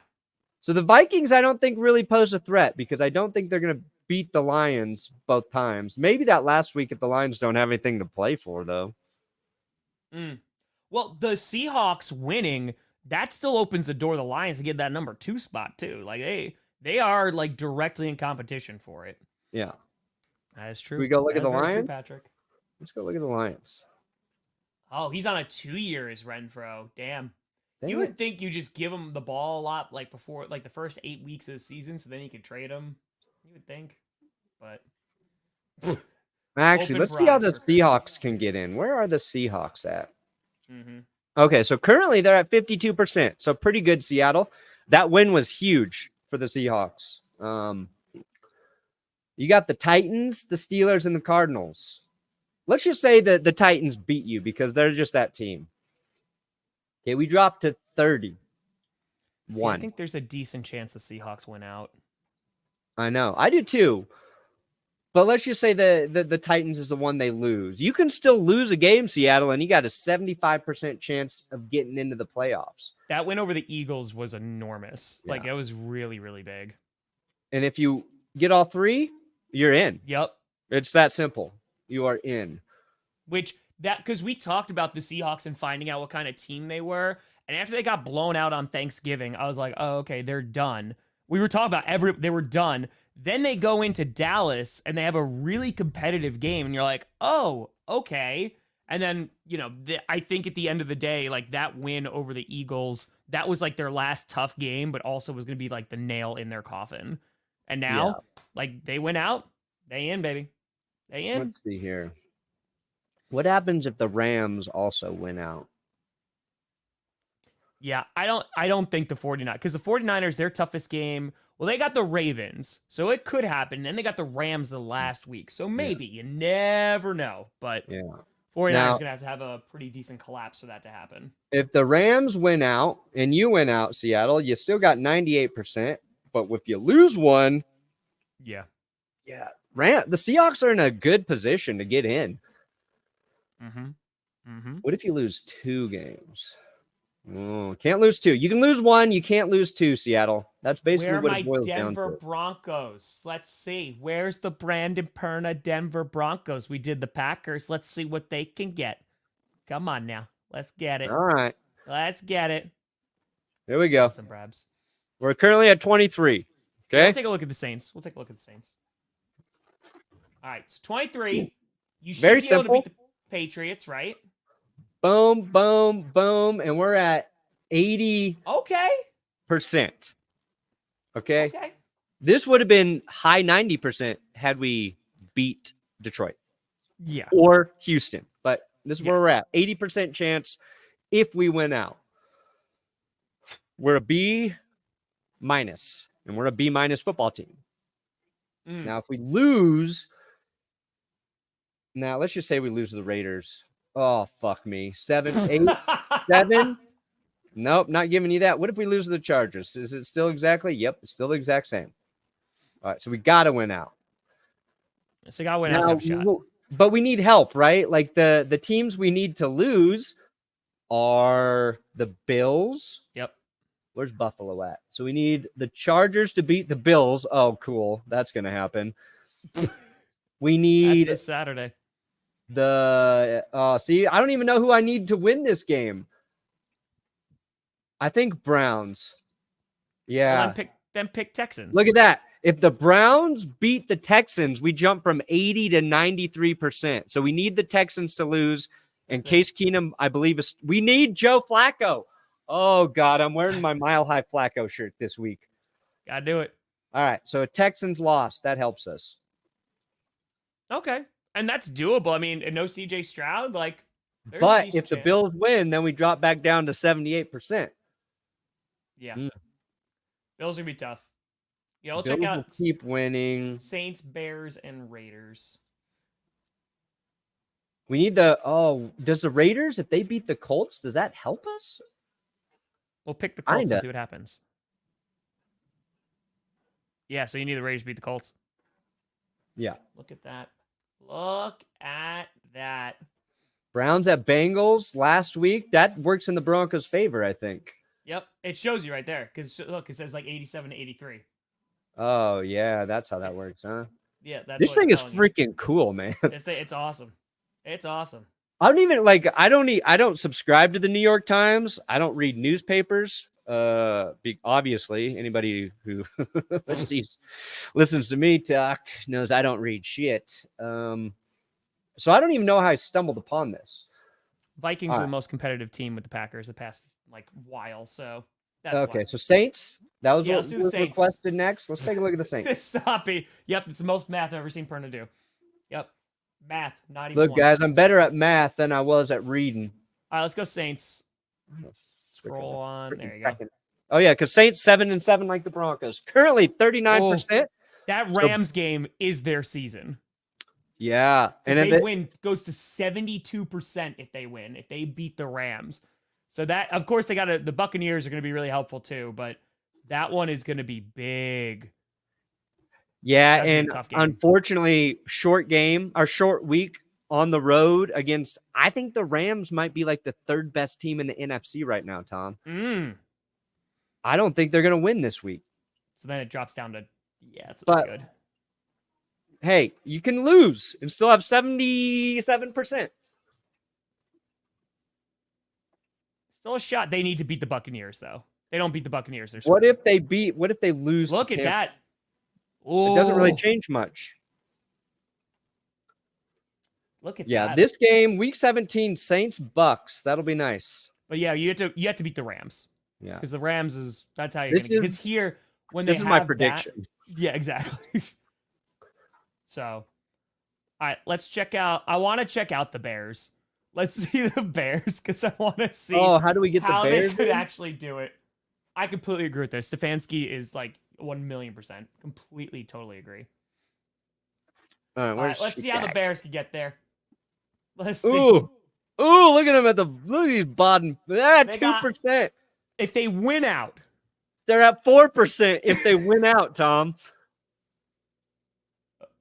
So the Vikings, I don't think really pose a threat because I don't think they're going to beat the Lions both times. Maybe that last week if the Lions don't have anything to play for, though. Well, the Seahawks winning, that still opens the door to the Lions to get that number 2 spot, too. Like, they are, like, directly in competition for it. Yeah. That is true. Can we go look at the Lions? True, Patrick. Let's go look at the Lions. Oh, he's on a 2 years, Renfro. Damn. You would think you just give him the ball a lot, like before, like the first 8 weeks of the season, so then you could trade him. You would think, but actually, let's see how the Seahawks can get in. Where are the Seahawks at? Okay, so currently they're at 52%, so pretty good, Seattle. That win was huge for the Seahawks. You got the Titans, the Steelers, and the Cardinals. Let's just say that the Titans beat you because they're just that team. Okay, we dropped to 30. I think there's a decent chance the Seahawks win out. I know. I do too. But let's just say the Titans is the one they lose. You can still lose a game, Seattle, and you got a 75% chance of getting into the playoffs. That win over the Eagles was enormous. Yeah. Like, it was really, really big. And if you get all 3, you're in. Yep. It's that simple. You are in. Because we talked about the Seahawks and finding out what kind of team they were. And after they got blown out on Thanksgiving, I was like, oh, okay, they're done. We were talking about they were done. Then they go into Dallas and they have a really competitive game. And you're like, oh, okay. And then, I think at the end of the day, like that win over the Eagles, that was like their last tough game, but also was going to be like the nail in their coffin. And now, like they went out, they in, baby. They in. Let's see here. What happens if the Rams also win out? Yeah, I don't think the 49ers, because the 49ers, their toughest game, well, they got the Ravens, so it could happen. Then they got the Rams the last week. So maybe. You never know. But 49ers going to have a pretty decent collapse for that to happen. If the Rams win out and you win out, Seattle, you still got 98%. But if you lose one, yeah. The Seahawks are in a good position to get in. What if you lose 2 games? Can't lose 2. You can lose 1. You can't lose 2, Seattle. That's basically Where are what my it boils Denver down to. Broncos? Let's see. Where's the Brandon Perna Denver Broncos? We did the Packers. Let's see what they can get. Come on now. Let's get it. All right. Let's get it. Here we go. Some Brabs. We're currently at 23. Okay. We'll take a look at the Saints. All right. So 23. You should Very be simple. able to beat the Patriots, right? Boom, boom, boom. And we're at 80%. Okay. Okay. This would have been high 90% had we beat Detroit. Yeah. Or Houston. But this is where we're at. 80% chance if we win out. We're a B-, and we're a B- football team. Now, if we lose, now let's just say we lose to the Raiders. Oh, fuck me. 7, 8, 7. Nope, not giving you that. What if we lose to the Chargers? Is it still exactly? Yep, it's still the exact same. All right, so we got to win out. So got to win out to have a shot. But we need help, right? Like the teams we need to lose are the Bills. Yep. Where's Buffalo at? So we need the Chargers to beat the Bills. Oh, cool. That's going to happen. We need That's this Saturday. See, I don't even know who I need to win this game. I think Browns. Yeah. Well, then pick Texans. Look at that. If the Browns beat the Texans, we jump from 80 to 93%. So we need the Texans to lose. And Case Keenum, I believe, we need Joe Flacco. Oh, God, I'm wearing my Mile High Flacco shirt this week. Gotta do it. All right, so a Texans loss. That helps us. Okay. And that's doable. I mean, no CJ Stroud, But if the Bills win, then we drop back down to 78%. Yeah. Bills are going to be tough. Yeah, I'll Bills check out will keep winning. Saints, Bears, and Raiders. We need does the Raiders, if they beat the Colts, does that help us? We'll pick the Colts and see what happens. Yeah, so you need the Raiders to beat the Colts. Yeah. Look at that. Look at that. Browns at Bengals last week. That works in the Broncos' favor, I think. Yep. It shows you right there. Because look, it says 87 to 83. Oh, yeah. That's how that works, huh? Yeah. This thing is freaking cool, man. It's awesome. It's awesome. I don't even I don't subscribe to the New York Times. I don't read newspapers. Obviously, anybody who listens to me talk knows I don't read shit. So I don't even know how I stumbled upon this. Vikings are the most competitive team with the Packers the past while. So that's okay. Why. So Saints. That was what was Saints. requested next. Let's take a look at the Saints. Soppy. Yep, it's the most math I've ever seen Perna do. Yep. Math, not even Look, once. guys, I'm better at math than I was at reading. All right, let's go Saints. Scroll on. There you go. Oh, yeah, because Saints 7-7 like the Broncos. Currently 39%. That Rams game is their season. Yeah. And then they win, goes to 72% if they win, if they beat the Rams. So that, of course, the Buccaneers are going to be really helpful too, but that one is going to be big. Yeah, and unfortunately, short week on the road against, I think the Rams might be like the third best team in the NFC right now, Tom. I don't think they're going to win this week. So then it drops down to, it's good. Hey, you can lose and still have 77%. Still a shot. They need to beat the Buccaneers, though. They don't beat the Buccaneers. What if they lose? Look at that. It doesn't really change much. Look at that. Yeah, this game, week 17, Saints Bucks. That'll be nice. But yeah, you have to beat the Rams. Yeah, because the Rams that's how you're going to get. Because here, when this is my prediction. Yeah, exactly. So, all right, let's check out. I want to check out the Bears. Let's see the Bears because I want to see. Oh, how do we get the Bears? How they could actually do it. I completely agree with this. Stefanski is 1,000,000%. Completely, totally agree. All right, let's see how the Bears can get there. Let's see. Ooh, look at them look at these bottom. They're at 2%. If they win out, they're at 4%. If they win out, Tom.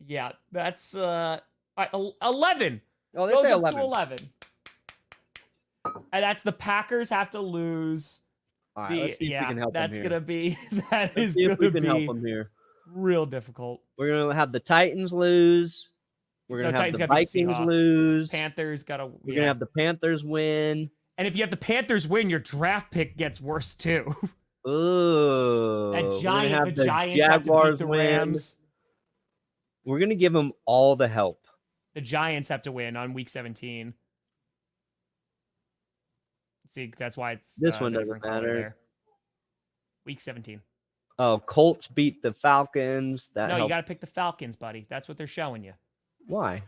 Yeah, that's 11. Oh, they say 11. To 11. And that's the Packers have to lose. All right, let's see if we can help that's them gonna be that Let's is see if we gonna can help be them here. real difficult. We're gonna have the Titans lose. We're gonna have Titans the gotta beat the Vikings Seahawks. lose. Panthers gotta. We're gonna have the Panthers win. And if you have the Panthers win, your draft pick gets worse too. Ooh, The Giants have to Jaguars beat the win. Rams. We're gonna give them all the help. The Giants have to win on week 17. See, that's why it's This one the doesn't different color matter. there. Week 17. Oh, Colts beat the Falcons. No, you got to pick the Falcons, buddy. That's what they're showing you. Why?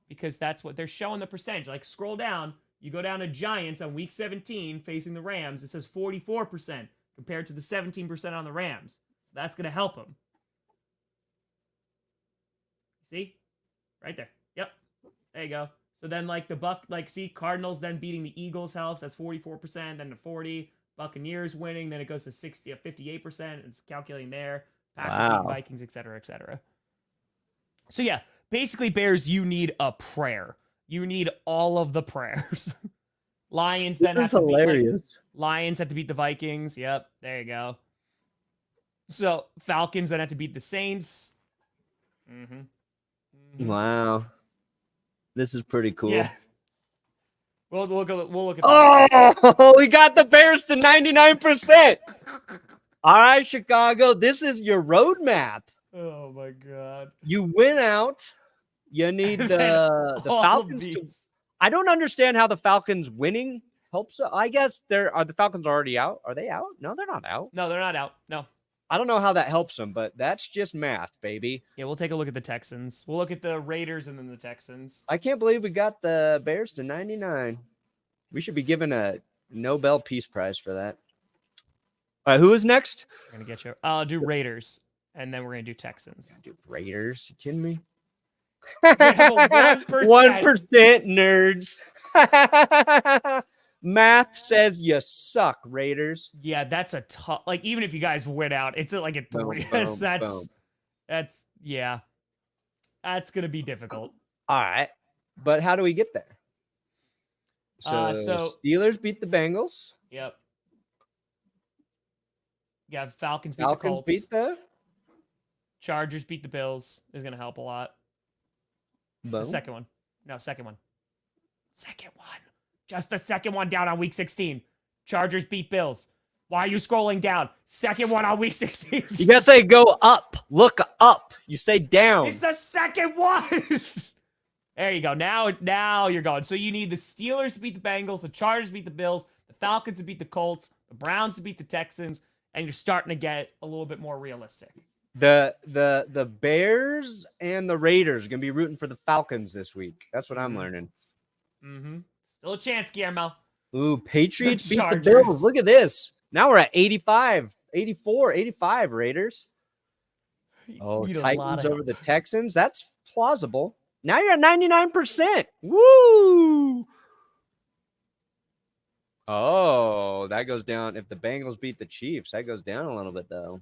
Because that's what they're showing the percentage. Like, scroll down. You go down to Giants on week 17 facing the Rams. It says 44% compared to the 17% on the Rams. That's going to help them. See? Right there. Yep. There you go. So then, like, see, Cardinals then beating the Eagles helps. That's 44%, then to 40. Buccaneers winning, then it goes to 58%. It's calculating there. Packers beating Vikings, etc., etc. So, yeah, basically, Bears, you need a prayer. You need all of the prayers. Lions then have to hilarious. Lions have to beat the Vikings. Yep, there you go. So, Falcons then have to beat the Saints. Wow. This is pretty cool. Yeah. We'll look at Oh, we got the Bears to 99%. All right, Chicago. This is your roadmap. Oh my God. You win out. You need the Falcons to. I don't understand how the Falcons winning helps. I guess are the Falcons already out? Are they out? No, they're not out. No, they're not out. No. I don't know how that helps them, but that's just math, baby. Yeah, we'll take a look at the Texans. We'll look at the Raiders and then the Texans. I can't believe we got the Bears to 99. We should be given a Nobel Peace Prize for that. All right, who is next? We're going to get you. I'll do Raiders, and then we're going to do Texans. Do Raiders? You kidding me? 1% 1% nerds. Math says you suck, Raiders. Yeah, that's a tough. Like, even if you guys win out, it's like a 3. That's yeah. That's gonna be difficult. All right, but how do we get there? So Steelers beat the Bengals. Yep. Yeah, Falcons beat Falcons the Colts. Beat the Chargers beat the Bills is gonna help a lot. Boom. The second one. Second one. Just the second one down on week 16. Chargers beat Bills. Why are you scrolling down? Second one on week 16. You gotta say go up. Look up. You say down. It's the second one. There you go. Now you're going. So you need the Steelers to beat the Bengals, the Chargers to beat the Bills, the Falcons to beat the Colts, the Browns to beat the Texans, and you're starting to get a little bit more realistic. The Bears and the Raiders are gonna be rooting for the Falcons this week. That's what I'm learning. Mm-hmm. Still a chance, Guillermo. Ooh, Patriots beat the Bills. Look at this. Now we're at 85, 84, 85 Raiders. Oh, Titans over the Texans. That's plausible. Now you're at 99%. Woo! Oh, that goes down. If the Bengals beat the Chiefs, that goes down a little bit though.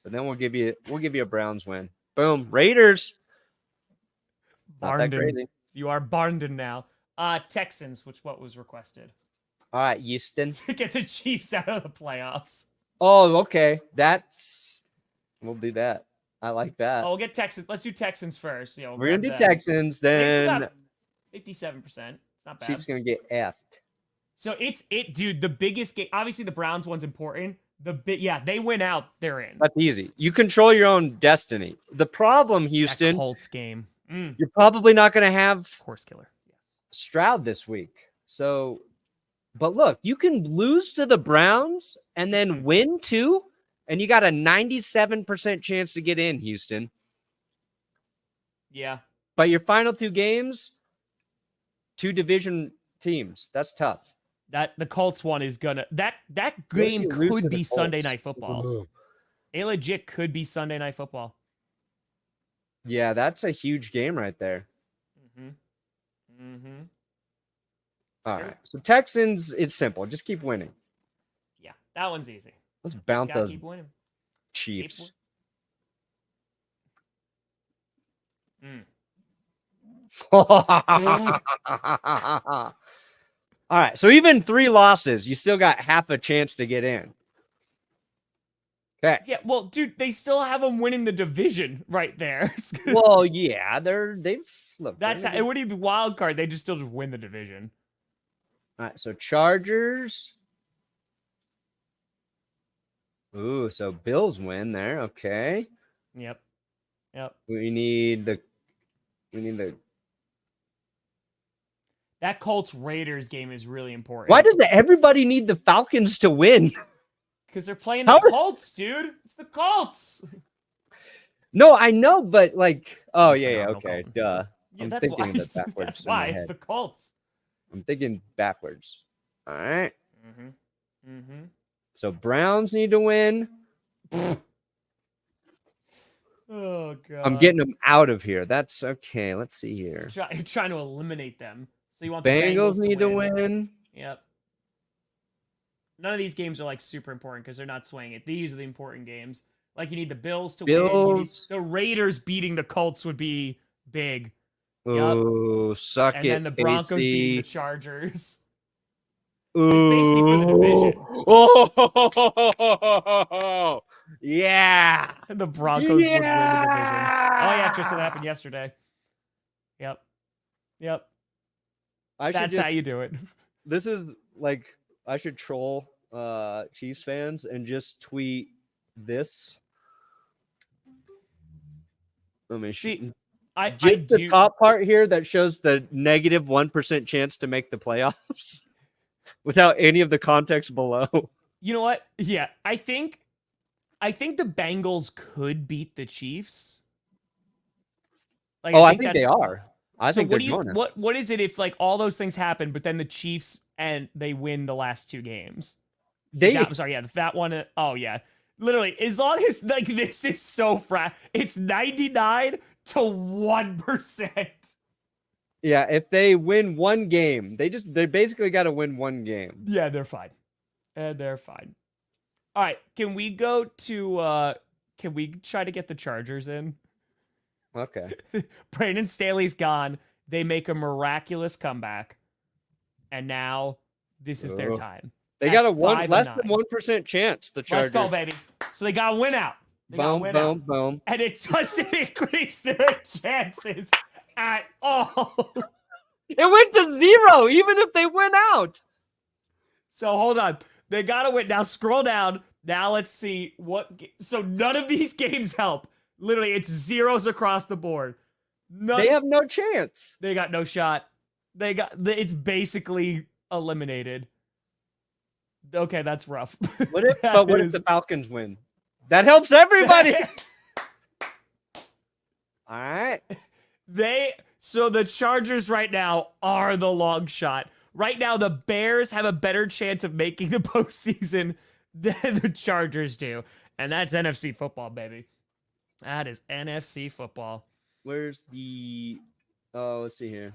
But then we'll give you a Browns win. Boom. Raiders. Not that crazy. You are Barnden now. Texans, what was requested. All right, Houston. To get the Chiefs out of the playoffs. Oh, okay. We'll do that. I like that. Oh, we'll get Texans. Let's do Texans first. You know, we're gonna do Texans, then 57%. It's not bad. Chiefs gonna get F'd. So dude. The biggest game. Obviously, the Browns one's important. They win out. They're in. That's easy. You control your own destiny. The problem, Houston, that Colts game. You're probably not gonna have horse killer. Yes. Stroud this week. So, but look, you can lose to the Browns and then win too. And you got a 97% chance to get in, Houston. Yeah. But your final 2 games, 2 division teams. That's tough. The Colts one is gonna that game could be Sunday Night Football. It legit could be Sunday Night Football. Yeah, that's a huge game right there. All right. So Texans, it's simple. Just keep winning. Yeah, that one's easy. Let's bounce those keep winning. Chiefs. All right. So even 3 losses, you still got half a chance to get in. Okay. Yeah, well, dude, they still have them winning the division right there. Well, yeah, they've look. That's it wouldn't even be wild card. They just win the division. All right. So Chargers. Ooh, so Bills win there. Okay. Yep. We need the. That Colts Raiders game is really important. Why does everybody need the Falcons to win? Because they're playing the Colts, dude. It's the Colts. No, I know, but like, okay, Colton. duh. Yeah, I'm that's thinking why. of it backwards. That's why it's the Colts. I'm thinking backwards. All right. Mm-hmm. So Browns need to win. Oh god. I'm getting them out of here. That's okay. Let's see here. You're trying to eliminate them. So you want Bengals the Bengals need to win. Yep. None of these games are like super important because they're not swaying it. These are the important games. Like you need the Bills to win. The Raiders beating the Colts would be big. Oh, suck and it. And then the Broncos beating the Chargers. Ooh. It's basically for the division. Oh, yeah. The Broncos would win the division. Oh yeah, just so that happened yesterday. Yep. That's how you do it. This is like I should troll Chiefs fans and just tweet this. Let me see. The top part here that shows the negative 1% chance to make the playoffs without any of the context below. You know what? Yeah, I think the Bengals could beat the Chiefs. Like, I think they are. I think they're going to. What is it if like all those things happen, but then the Chiefs and they win the last 2 games? That one. Oh yeah, literally. As long as like this is so it's 99 to 1%. Yeah, if they win one game, they basically got to win one game. Yeah, they're fine. They're fine. All right, can we go to? Can we try to get the Chargers in? Okay. Brandon Staley's gone. They make a miraculous comeback, and now this is their time. They got a less than 1% chance. The Chargers. Let's go, baby. So they got to win out. Boom. And it doesn't increase their chances at all. It went to 0, even if they win out. So hold on. They got to win. Now scroll down. Now let's see what. So none of these games help. Literally, it's zeros across the board. They have no chance. They got no shot. It's basically eliminated. Okay, that's rough. What if the Falcons win? That helps everybody. All right. So the Chargers right now are the long shot. Right now, the Bears have a better chance of making the postseason than the Chargers do. And that's NFC football, baby. That is NFC football. Where's the... Oh, let's see here.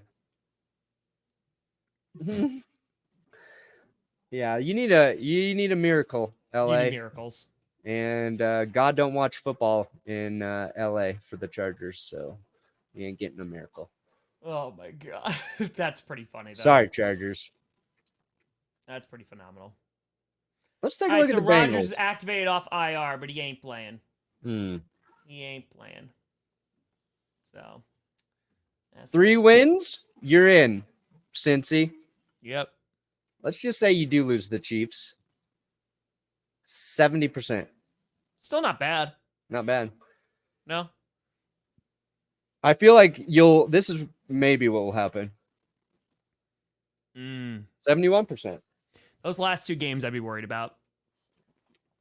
Yeah, you need a miracle, LA. You need miracles. And God don't watch football in LA for the Chargers, so you ain't getting a miracle. Oh my god. That's pretty funny though. Sorry, Chargers. That's pretty phenomenal. Let's take a look at the Bengals. Rodgers is activated off IR, but he ain't playing. He ain't playing. So 3 wins, you're in, Cincy. Yep. Let's just say you do lose the Chiefs. 70%. Still not bad. Not bad. No. I feel like this is maybe what will happen. 71%. Those last 2 games I'd be worried about.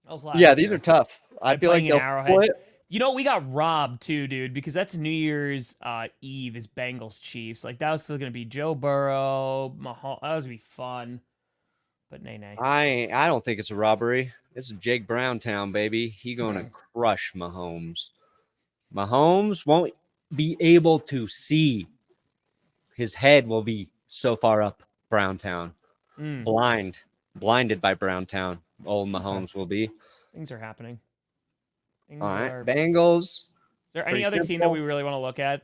These are tough. I feel like they'll split. You know, we got robbed too, dude, because that's New Year's Eve is Bengals Chiefs. Like that was still gonna be Joe Burrow, Mahomes. That was gonna be fun. But nay. I don't think it's a robbery. It's Jake Brown town, baby. He gonna crush Mahomes. Mahomes won't be able to see. His head will be so far up Browntown. Blinded by Browntown. Old Mahomes will be. Things are happening. All right, Bengals. Is there any other team that we really want to look at?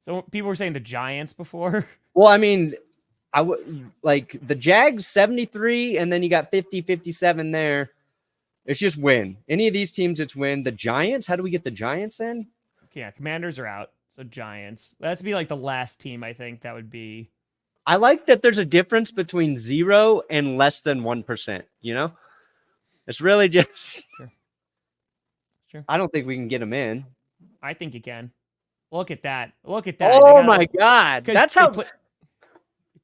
So people were saying the Giants before. Well, I mean, I would like the Jags 73, and then you got 50, 57 there. It's just win. Any of these teams, it's win. The Giants, how do we get the Giants in? Yeah, Commanders are out. So Giants. That's be like the last team, I think that would be. I like that there's a difference between 0 and less than 1%, you know? It's really just Sure. I don't think we can get them in. I think you can. Look at that. Look at that. Oh my God. That's how play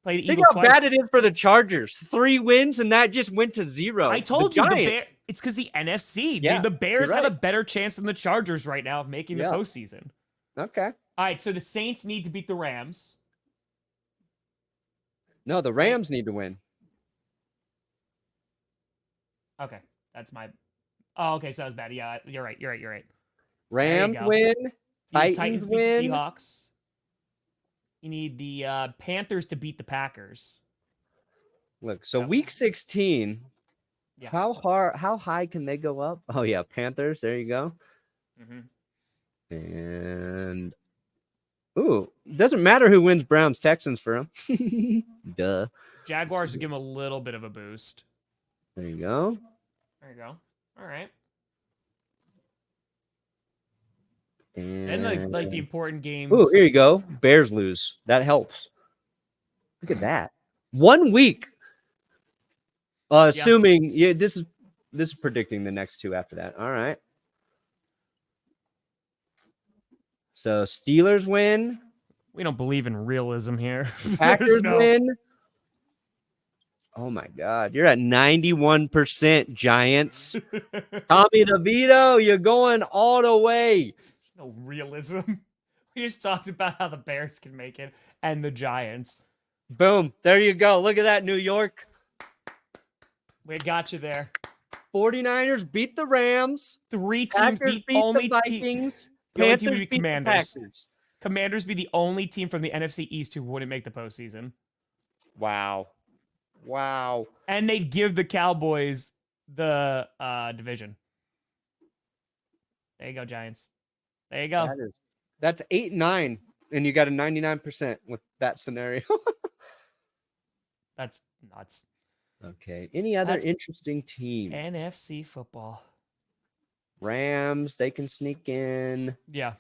the think Eagles how twice. bad it is for the Chargers. 3 wins and that just went to 0. I told you it's because the NFC, Yeah, dude. The Bears right. have a better chance than the Chargers right now of making the postseason. Okay. All right, so the Saints need to beat the Rams. No, the Rams need to win. Okay, that's my. Oh, okay, so that was bad. Yeah, you're right. Rams win. Titans beat win. the Seahawks. You need the Panthers to beat the Packers. Look, so week 16. Yeah. How high can they go up? Oh yeah, Panthers. There you go. Mm-hmm. And doesn't matter who wins Browns Texans for them. Duh. Jaguars would give them a little bit of a boost. There you go. There you go. All right. And then the important games. Oh, here you go. Bears lose. That helps. Look at that. 1 week. Assuming this is predicting the next 2 after that. All right. So Steelers win. We don't believe in realism here. Packers win. Oh my God. You're at 91%, Giants. Tommy DeVito, you're going all the way. No realism. We just talked about how the Bears can make it and the Giants. Boom. There you go. Look at that, New York. We got you there. 49ers beat the Rams. 3 teams Packers beat the Vikings. Panthers beat Commanders. the Packers. Commanders be the only team from the NFC East who wouldn't make the postseason. Wow. And they'd give the Cowboys the division. There you go, Giants. There you go. That's 8-9, and you got a 99% with that scenario. That's nuts. Okay. Any other interesting team? NFC football. Rams, they can sneak in. Yeah.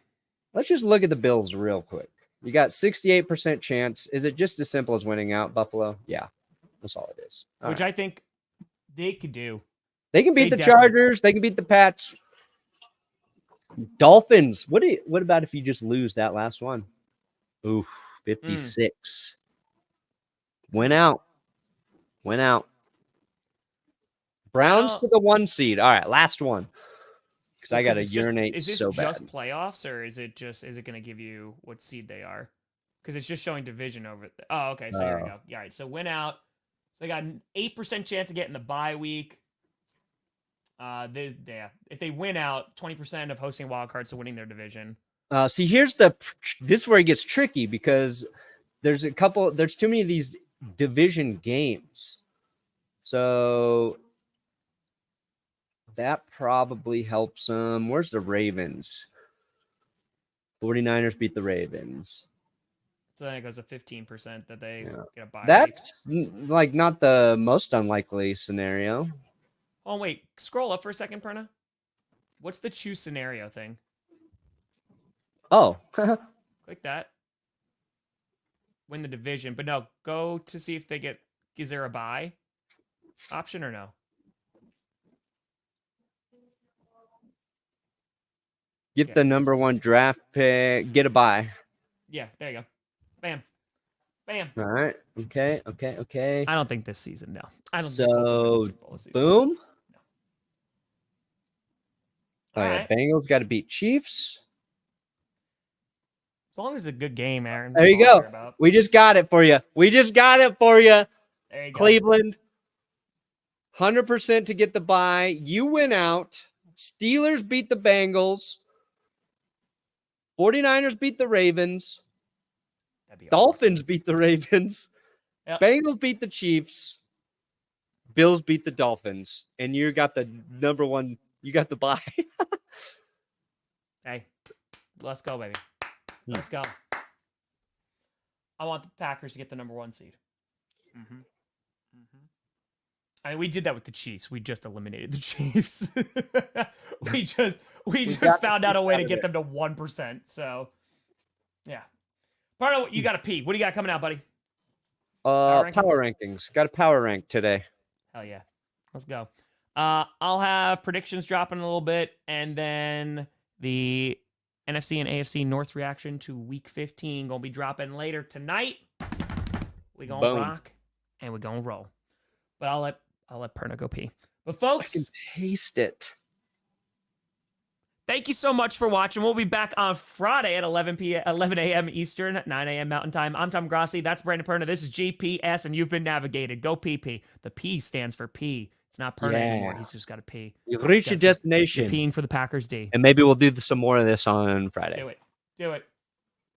Let's just look at the Bills real quick. You got 68% chance. Is it just as simple as winning out Buffalo? Yeah. That's all it is. Which I think they could do. They can beat the Chargers. They can beat the Pats. Dolphins. What about if you just lose that last one? Oof, 56. Went out. Browns to the 1 seed. All right, last one. Because I got to urinate so bad. Is this just playoffs, or is it going to give you what seed they are? Because it's just showing division over. Oh, okay. So here we go. Yeah, all right. So win out. So they got an 8% chance of getting the bye week. If they win out, 20% of hosting wild cards, so winning their division. See, this is where it gets tricky because there's too many of these division games. So that probably helps them. Where's the Ravens? 49ers beat the Ravens. So then it goes to 15% that they get a bye. That's like not the most unlikely scenario. Oh, wait. Scroll up for a second, Perna. What's the choose scenario thing? Oh. Click that. Win the division. But no, go to see if they get... Is there a bye option or no? Get the number 1 draft pick. Get a bye. Yeah, there you go. Bam. All right. Okay. I don't think this season, no. I don't think boom. No. Oh, yeah. Right. Bengals got to beat Chiefs. As long as it's a good game, Aaron. There you go. We just got it for you. There you Cleveland. 100% to get the bye. You win out. Steelers beat the Bengals. 49ers beat the Ravens. Dolphins beat the Ravens. Yep. Bengals beat the Chiefs. Bills beat the Dolphins. And you got the number 1. You got the bye. Hey, let's go, baby. Let's go. I want the Packers to get the number 1 seed. I mean, we did that with the Chiefs. We just eliminated the Chiefs. we just found out a way to get them to 1%. So, yeah. Pardo, you got to pee. What do you got coming out, buddy? Power rankings. Got a power rank today. Hell yeah. Let's go. I'll have predictions dropping a little bit, and then the NFC and AFC North reaction to Week 15 gonna be dropping later tonight. We gonna rock and we gonna roll. But I'll let Perna go pee. But folks, I can taste it. Thank you so much for watching. We'll be back on Friday at 11 a.m. Eastern, 9 a.m. Mountain Time. I'm Tom Grossi. That's Brandon Perna. This is GPS, and you've been navigated. Go PP. The P stands for P. It's not Perna anymore. He's just got a P. You reach your destination. You're peeing for the Packers D. And maybe we'll do some more of this on Friday. Do it.